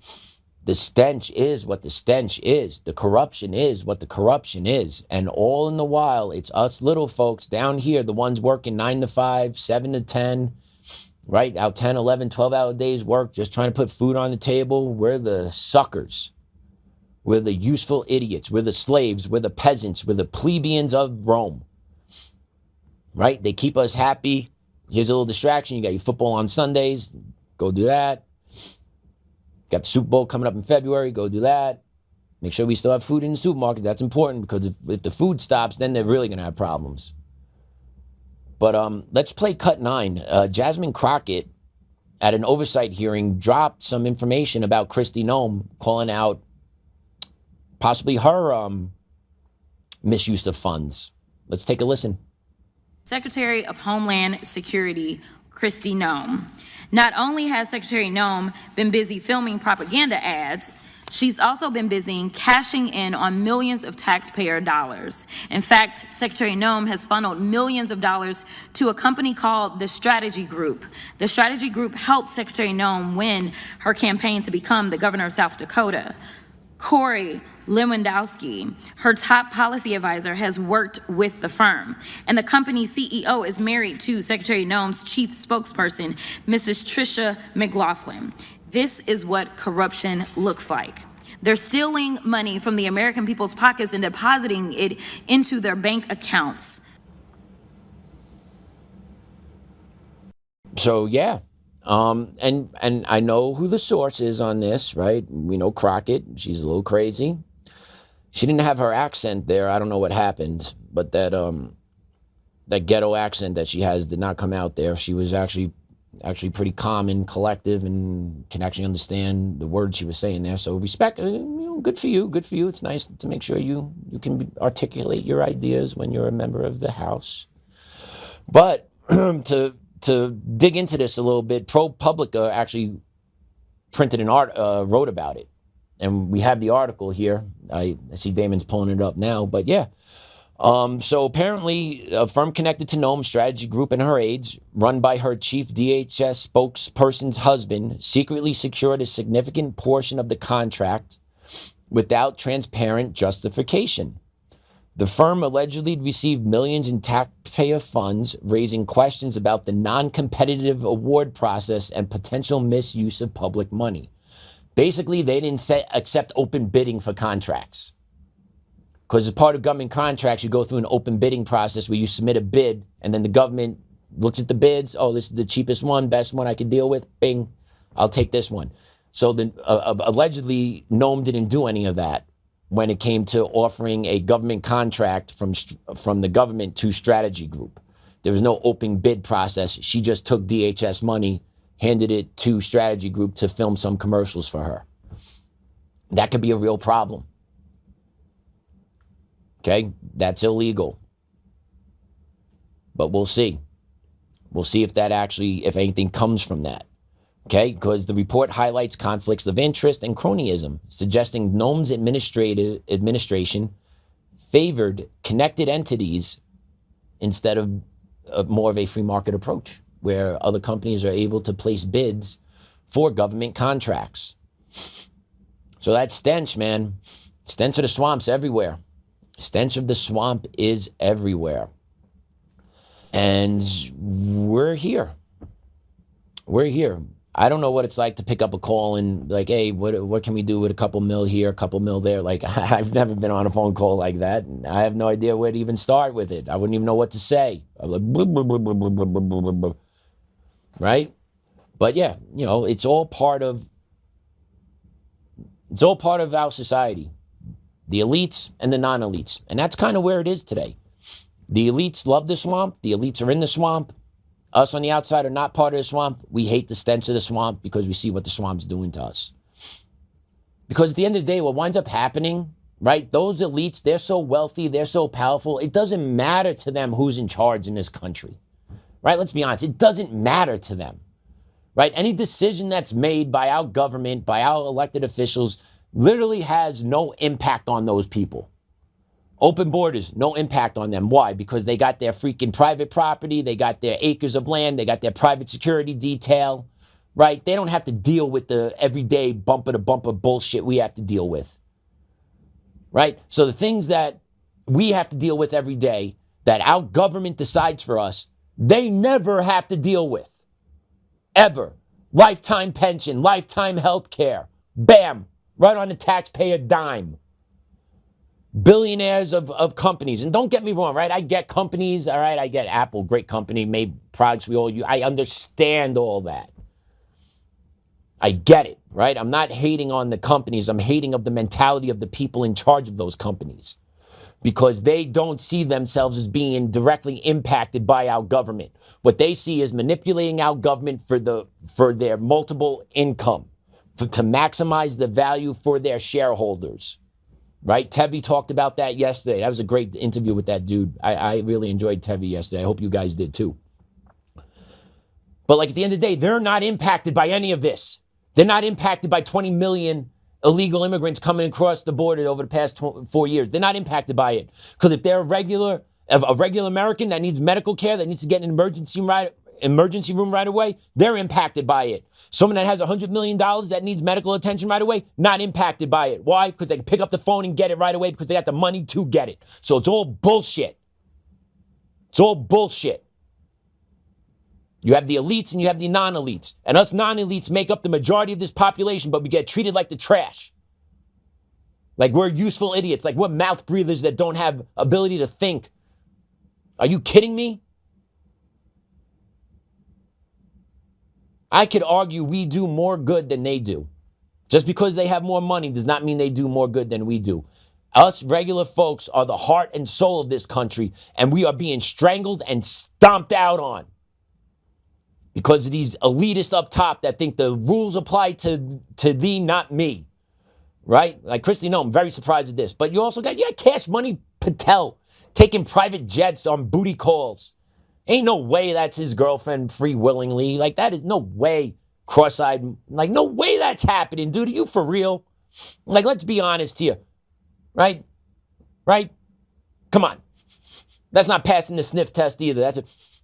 The stench is what the stench is. The corruption is what the corruption is. And all in the while, it's us little folks down here, the ones working 9 to 5, 7 to 10, right? Out 10, 11, 12-hour days work, just trying to put food on the table. We're the suckers. We're the useful idiots. We're the slaves. We're the peasants. We're the plebeians of Rome, right? They keep us happy. Here's a little distraction. You got your football on Sundays. Go do that. Got the Super Bowl coming up in February. Go do that. Make sure we still have food in the supermarket. That's important, because if the food stops, then they're really going to have problems. But let's play cut 9. Jasmine Crockett, at an oversight hearing, dropped some information about Kristi Noem, calling out possibly her misuse of funds. Let's take a listen. Secretary of Homeland Security, Kristi Noem. Not only has Secretary Noem been busy filming propaganda ads, she's also been busy cashing in on millions of taxpayer dollars. In fact, Secretary Noem has funneled millions of dollars to a company called the Strategy Group. The Strategy Group helped Secretary Noem win her campaign to become the governor of South Dakota. Corey Lewandowski, her top policy advisor, has worked with the firm. And the company's CEO is married to Secretary Noem's chief spokesperson, Mrs. Tricia McLaughlin. This is what corruption looks like. They're stealing money from the American people's pockets and depositing it into their bank accounts. So, yeah. And I know who the source is on this, right? We know Crockett. She's a little crazy. She didn't have her accent there. I don't know what happened, but that ghetto accent that she has did not come out there. She was actually pretty calm and collective and can actually understand the words she was saying there. So respect, good for you, good for you. It's nice to make sure you can articulate your ideas when you're a member of the House. But to dig into this a little bit, ProPublica actually printed an wrote about it. And we have the article here. I see Damon's pulling it up now, but yeah. So apparently a firm connected to Noem Strategy Group and her aides, run by her chief DHS spokesperson's husband, secretly secured a significant portion of the contract without transparent justification. The firm allegedly received millions in taxpayer funds, raising questions about the non-competitive award process and potential misuse of public money. Basically, they didn't accept open bidding for contracts. Because as part of government contracts, you go through an open bidding process where you submit a bid, and then the government looks at the bids. Oh, this is the cheapest one, best one I can deal with. Bing, I'll take this one. So allegedly, Noem didn't do any of that when it came to offering a government contract from the government to Strategy Group. There was no open bid process. She just took DHS money, handed it to Strategy Group to film some commercials for her. That could be a real problem. Okay, that's illegal. But we'll see. We'll see if that actually, if anything comes from that. Okay, because the report highlights conflicts of interest and cronyism, suggesting Nome's administration favored connected entities instead of more of a free market approach, where other companies are able to place bids for government contracts. So that's stench, man. Stench of the swamp's everywhere. Stench of the swamp is everywhere. And we're here. We're here. I don't know what it's like to pick up a call and like, hey, what can we do with a couple mil here, a couple mil there? Like, I've never been on a phone call like that. I have no idea where to even start with it. I wouldn't even know what to say. I'm like, blah, blah, blah, blah, blah, blah, blah, blah. Right? But yeah, you know, it's all part of our society. The elites and the non-elites. And that's kind of where it is today. The elites love the swamp. The elites are in the swamp. Us on the outside are not part of the swamp. We hate the stench of the swamp because we see what the swamp's doing to us. Because at the end of the day, what winds up happening, right? Those elites, they're so wealthy, they're so powerful. It doesn't matter to them who's in charge in this country, right? Let's be honest. It doesn't matter to them, right? Any decision that's made by our government, by our elected officials, literally has no impact on those people. Open borders, no impact on them. Why? Because they got their freaking private property, they got their acres of land, they got their private security detail, right? They don't have to deal with the everyday bumper-to-bumper bullshit we have to deal with, right? So the things that we have to deal with every day that our government decides for us, they never have to deal with, ever. Lifetime pension, lifetime health care, bam, right on the taxpayer dime. Billionaires of companies. And don't get me wrong, right? I get companies, all right? I get Apple, great company, made products we all use. I understand all that. I get it, right? I'm not hating on the companies. I'm hating of the mentality of the people in charge of those companies because they don't see themselves as being directly impacted by our government. What they see is manipulating our government for their multiple income, to maximize the value for their shareholders. Right? Tevi talked about that yesterday. That was a great interview with that dude. I really enjoyed Tevi yesterday. I hope you guys did too. But like at the end of the day, they're not impacted by any of this. They're not impacted by 20 million illegal immigrants coming across the border over the past 4 years. They're not impacted by it. Because if they're a regular American that needs medical care, that needs to get an emergency room right away, they're impacted by it. Someone that has $100 million that needs medical attention right away, not impacted by it. Why? Because they can pick up the phone and get it right away because they got the money to get it. So it's all bullshit. It's all bullshit. You have the elites and you have the non-elites. And us non-elites make up the majority of this population, but we get treated like the trash. Like we're useful idiots. Like we're mouth breathers that don't have ability to think. Are you kidding me? I could argue we do more good than they do. Just because they have more money does not mean they do more good than we do. Us regular folks are the heart and soul of this country, and we are being strangled and stomped out on because of these elitists up top that think the rules apply to thee, not me. Right? Like Christy, no, I'm very surprised at this. But you also got, Cash Money Patel taking private jets on booty calls. Ain't no way that's his girlfriend free willingly. Like, that is no way cross-eyed. Like, no way that's happening, dude. Are you for real? Like, let's be honest here. Right? Right? Come on. That's not passing the sniff test either.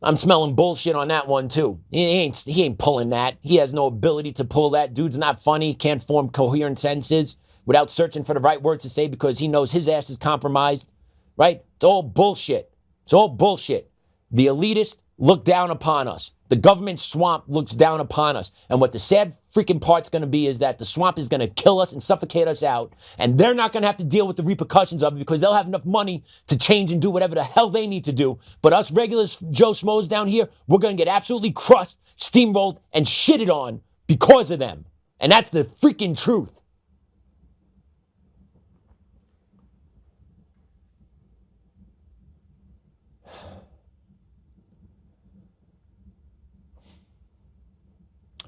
I'm smelling bullshit on that one, too. He ain't pulling that. He has no ability to pull that. Dude's not funny. Can't form coherent sentences without searching for the right words to say because he knows his ass is compromised. Right? It's all bullshit. It's all bullshit. The elitists look down upon us. The government swamp looks down upon us. And what the sad freaking part's going to be is that the swamp is going to kill us and suffocate us out. And they're not going to have to deal with the repercussions of it because they'll have enough money to change and do whatever the hell they need to do. But us regular Joe Schmoes down here, we're going to get absolutely crushed, steamrolled, and shitted on because of them. And that's the freaking truth.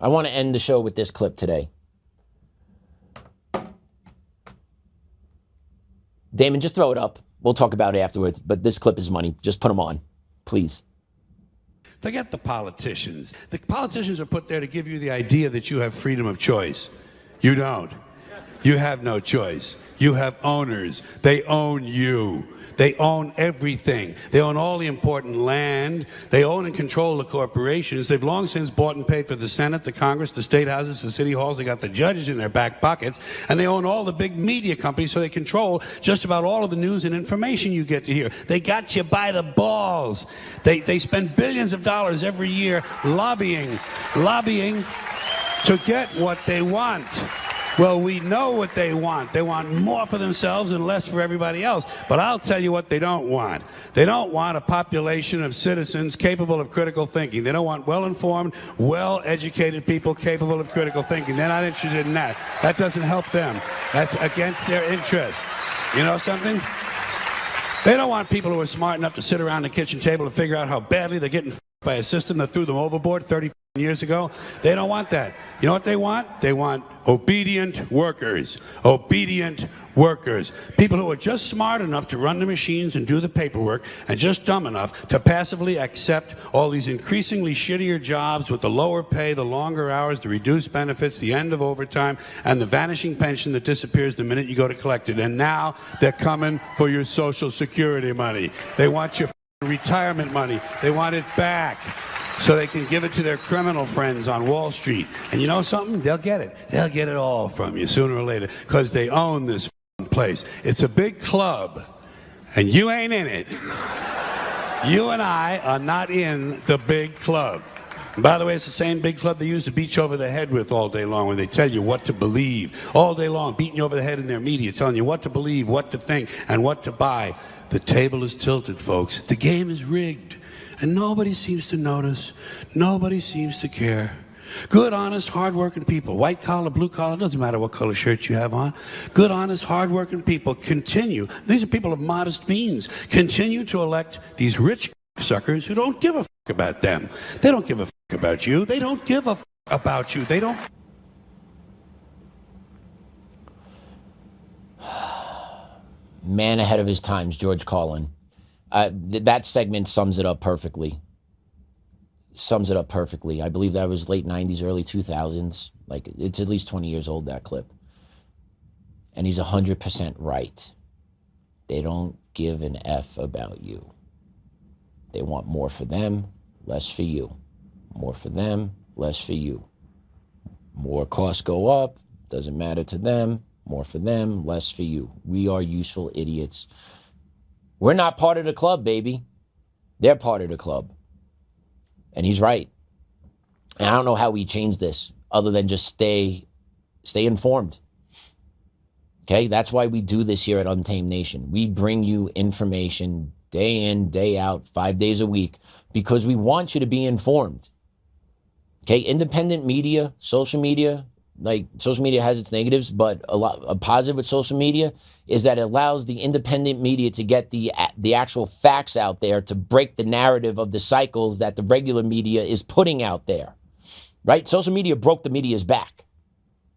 I want to end the show with this clip today. Damon, just throw it up. We'll talk about it afterwards, but this clip is money. Just put them on, please. Forget the politicians. The politicians are put there to give you the idea that you have freedom of choice. You don't. You have no choice. You have owners. They own you. They own everything. They own all the important land. They own and control the corporations. They've long since bought and paid for the Senate, the Congress, the state houses, the city halls. They got the judges in their back pockets. And they own all the big media companies, so they control just about all of the news and information you get to hear. They got you by the balls. They spend billions of dollars every year lobbying to get what they want. Well, we know what they want. They want more for themselves and less for everybody else. But I'll tell you what they don't want. They don't want a population of citizens capable of critical thinking. They don't want well-informed, well-educated people capable of critical thinking. They're not interested in that. That doesn't help them. That's against their interest. You know something? They don't want people who are smart enough to sit around the kitchen table and figure out how badly they're getting by a system that threw them overboard 30 years ago. They don't want that. You know what they want? They want obedient workers. Obedient workers. People who are just smart enough to run the machines and do the paperwork, and just dumb enough to passively accept all these increasingly shittier jobs with the lower pay, the longer hours, the reduced benefits, the end of overtime, and the vanishing pension that disappears the minute you go to collect it. And now they're coming for your Social Security money. They want your retirement money. They want it back so they can give it to their criminal friends on Wall Street. And you know something? They'll get it. They'll get it all from you sooner or later because they own this place. It's a big club, and you ain't in it. You and I are not in the big club. And by the way, it's the same big club they used to beat you over the head with all day long when they tell you what to believe. All day long, beating you over the head in their media, telling you what to believe, what to think, and what to buy. The table is tilted, folks. The game is rigged. And nobody seems to notice. Nobody seems to care. Good, honest, hard-working people, white collar, blue collar, doesn't matter what color shirt you have on. Good, honest, hard-working people continue. These are people of modest means. Continue to elect these rich suckers who don't give a fuck about them. They don't give a fuck about you. They don't give a fuck about you. They don't. Man ahead of his times, George Carlin. That segment sums it up perfectly. I believe that was late 90s, early 2000s. Like, it's at least 20 years old, that clip. And he's 100% right. They don't give an F about you. They want more for them, less for you. More for them, less for you. More costs go up, doesn't matter to them. More for them, less for you. We are useful idiots. We're not part of the club, baby. They're part of the club. And he's right. And I don't know how we change this other than just stay informed. Okay? That's why we do this here at Untamed Nation. We bring you information day in, day out, 5 days a week, because we want you to be informed. Okay? Independent media, social media, like social media has its negatives, but a positive with social media is that it allows the independent media to get the actual facts out there to break the narrative of the cycles that the regular media is putting out there, right? Social media broke the media's back.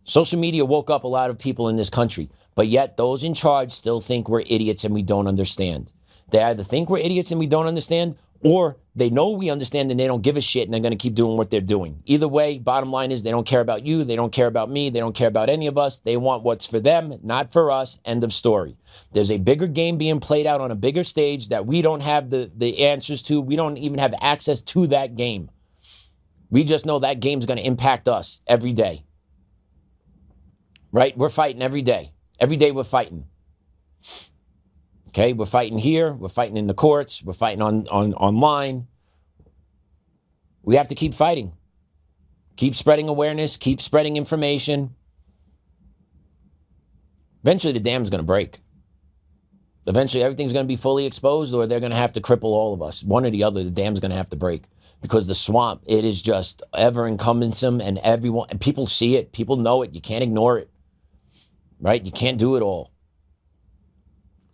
Social media woke up a lot of people in this country, but yet those in charge still think we're idiots and we don't understand. They either think we're idiots and we don't understand, or they know we understand and they don't give a shit and they're going to keep doing what they're doing. Either way, bottom line is they don't care about you. They don't care about me. They don't care about any of us. They want what's for them, not for us. End of story. There's a bigger game being played out on a bigger stage that we don't have the answers to. We don't even have access to that game. We just know that game's going to impact us every day. Right? We're fighting every day. Every day we're fighting. Okay, we're fighting here, we're fighting in the courts, we're fighting online. We have to keep fighting. Keep spreading awareness, keep spreading information. Eventually the dam's going to break. Eventually everything's going to be fully exposed, or they're going to have to cripple all of us. One or the other, the dam's going to have to break. Because the swamp, it is just ever encumbersome, and people see it, people know it, you can't ignore it. Right? You can't do it all.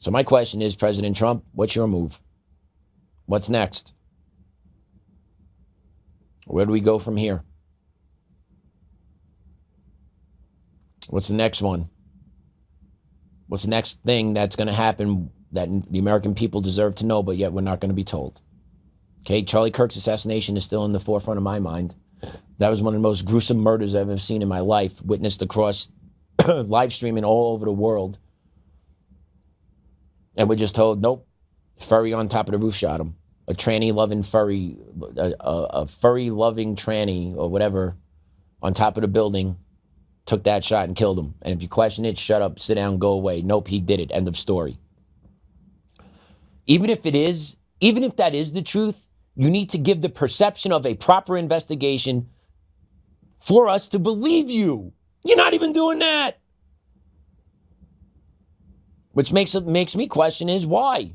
So my question is, President Trump, what's your move? What's next? Where do we go from here? What's the next one? What's the next thing that's going to happen that the American people deserve to know, but yet we're not going to be told? Okay, Charlie Kirk's assassination is still in the forefront of my mind. That was one of the most gruesome murders I've ever seen in my life, witnessed across live streaming all over the world. And we're just told, nope, furry on top of the roof shot him. A tranny-loving furry, a furry-loving tranny or whatever on top of the building took that shot and killed him. And if you question it, shut up, sit down, go away. Nope, he did it. End of story. Even if that is the truth, you need to give the perception of a proper investigation for us to believe you. You're not even doing that. Which makes me question is why?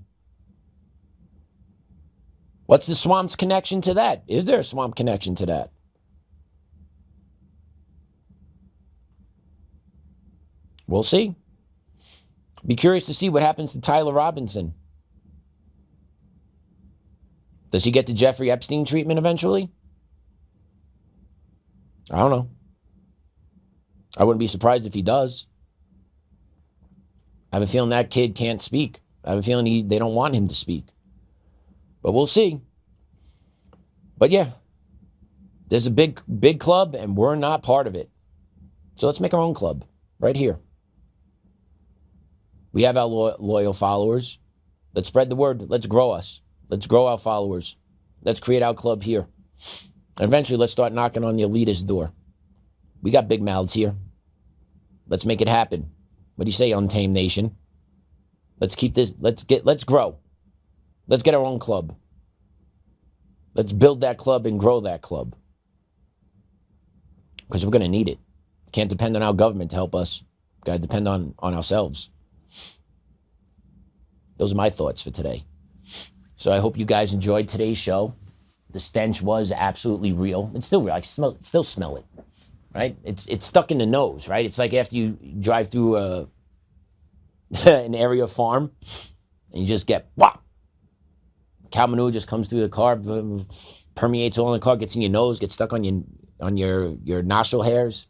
What's the swamp's connection to that? Is there a swamp connection to that? We'll see. Be curious to see what happens to Tyler Robinson. Does he get the Jeffrey Epstein treatment eventually? I don't know. I wouldn't be surprised if he does. I have a feeling that kid can't speak. I have a feeling they don't want him to speak. But we'll see. But yeah, there's a big club and we're not part of it. So let's make our own club right here. We have our loyal followers. Let's spread the word. Let's grow us. Let's grow our followers. Let's create our club here. And eventually, let's start knocking on the elitist door. We got big mouths here. Let's make it happen. What do you say, Untamed Nation? Let's keep this. Let's grow. Let's get our own club. Let's build that club and grow that club. Because we're going to need it. Can't depend on our government to help us. Got to depend on ourselves. Those are my thoughts for today. So I hope you guys enjoyed today's show. The stench was absolutely real. It's still real. I still smell it, right? It's stuck in the nose, right? It's like after you drive through an area farm and you just get whop. Cow manure just comes through the car, permeates all in the car, gets in your nose, gets stuck on your nostril hairs,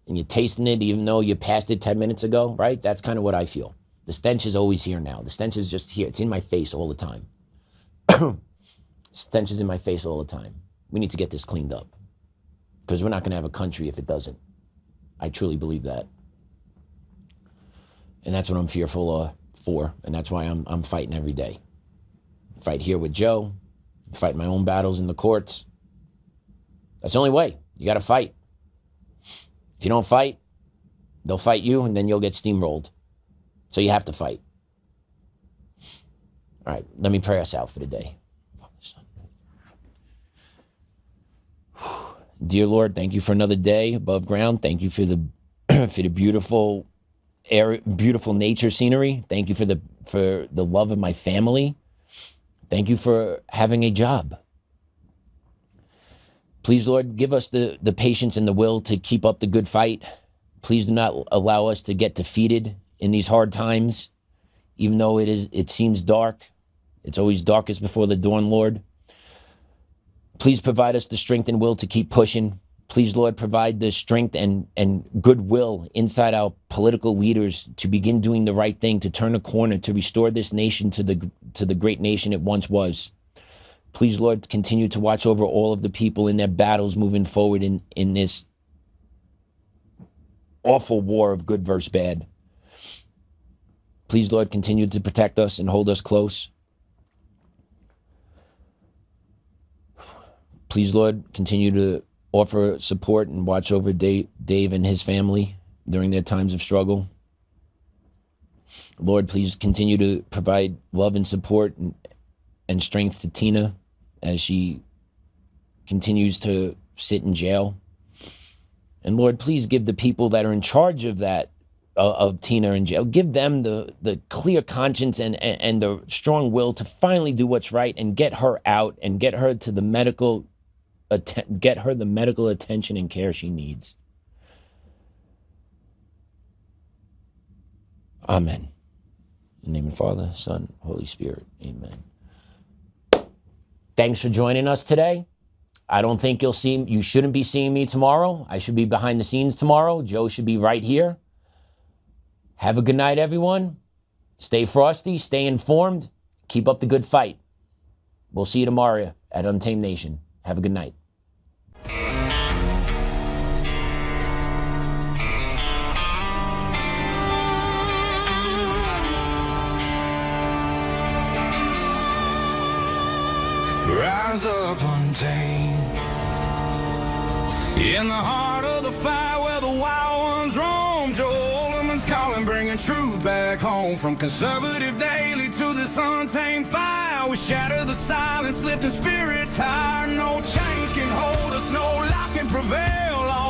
and you're tasting it even though you passed it 10 minutes ago, right? That's kind of what I feel. The stench is always here now. The stench is just here. It's in my face all the time. Stench is in my face all the time. We need to get this cleaned up because we're not going to have a country if it doesn't. I truly believe that. And that's what I'm fearful for. And that's why I'm fighting every day. Fight here with Joe. Fight my own battles in the courts. That's the only way. You got to fight. If you don't fight, they'll fight you and then you'll get steamrolled. So you have to fight. All right, let me pray us out for the day. Dear Lord, thank you for another day above ground. Thank you for the for the beautiful air, beautiful nature scenery. Thank you for the love of my family. Thank you for having a job. Please, Lord, give us the patience and the will to keep up the good fight. Please do not allow us to get defeated in these hard times, even though it seems dark. It's always darkest before the dawn, Lord. Please provide us the strength and will to keep pushing. Please, Lord, provide the strength and goodwill inside our political leaders to begin doing the right thing, to turn a corner, to restore this nation to the great nation it once was. Please, Lord, continue to watch over all of the people in their battles moving forward in this awful war of good versus bad. Please, Lord, continue to protect us and hold us close. Please, Lord, continue to offer support and watch over Dave and his family during their times of struggle. Lord, please continue to provide love and support and strength to Tina as she continues to sit in jail. And Lord, please give the people that are in charge of that, of Tina in jail, give them the clear conscience and the strong will to finally do what's right and get her out and get her to the medical attention and care she needs. Amen. In the name of the Father, Son, Holy Spirit. Amen. Thanks for joining us today. I don't think you shouldn't be seeing me tomorrow. I should be behind the scenes tomorrow. Joe should be right here. Have a good night, everyone. Stay frosty, stay informed, keep up the good fight. We'll see you tomorrow at Untamed Nation. Have a good night. Rise up untamed, in the heart of the fire where the wild ones roam. Joe Oltmann's calling, bringing truth back home. From conservative daily to this untamed fire, we shatter the silence, lifting spirits higher. No chains can hold us, no lies can prevail.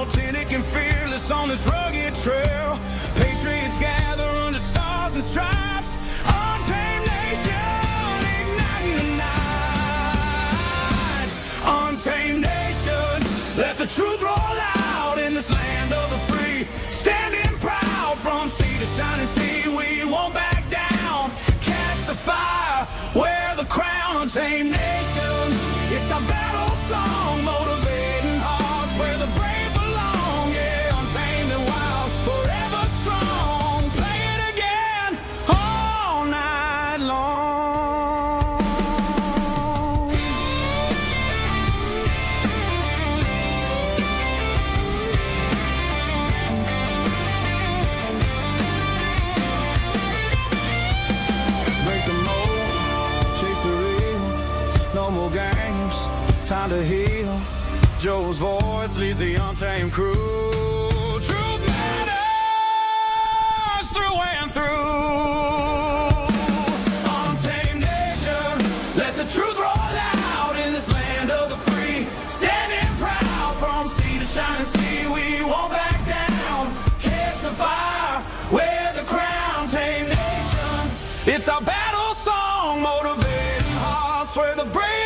Authentic and fearless on this rugged trail. Patriots gather under stars and stripes. Untamed nation, igniting the night. Untamed nation, let the truth roll out in this land of the free. Standing proud from sea to shining sea, we won't back down. Catch the fire, wear the crown. Untamed nation, it's our battle song, motivating hearts where the brave belong. Yeah, untamed and wild, forever strong. Play it again all night long. Break the mold, chase the real, no more games, time to heal. Joe's voice leads the untamed crew. Truth matters through and through. Untamed nation, let the truth roll out in this land of the free. Standing proud from sea to shining sea, we won't back down. Catch the fire, wear the crown. Untamed nation, it's our battle song, motivating hearts where the brave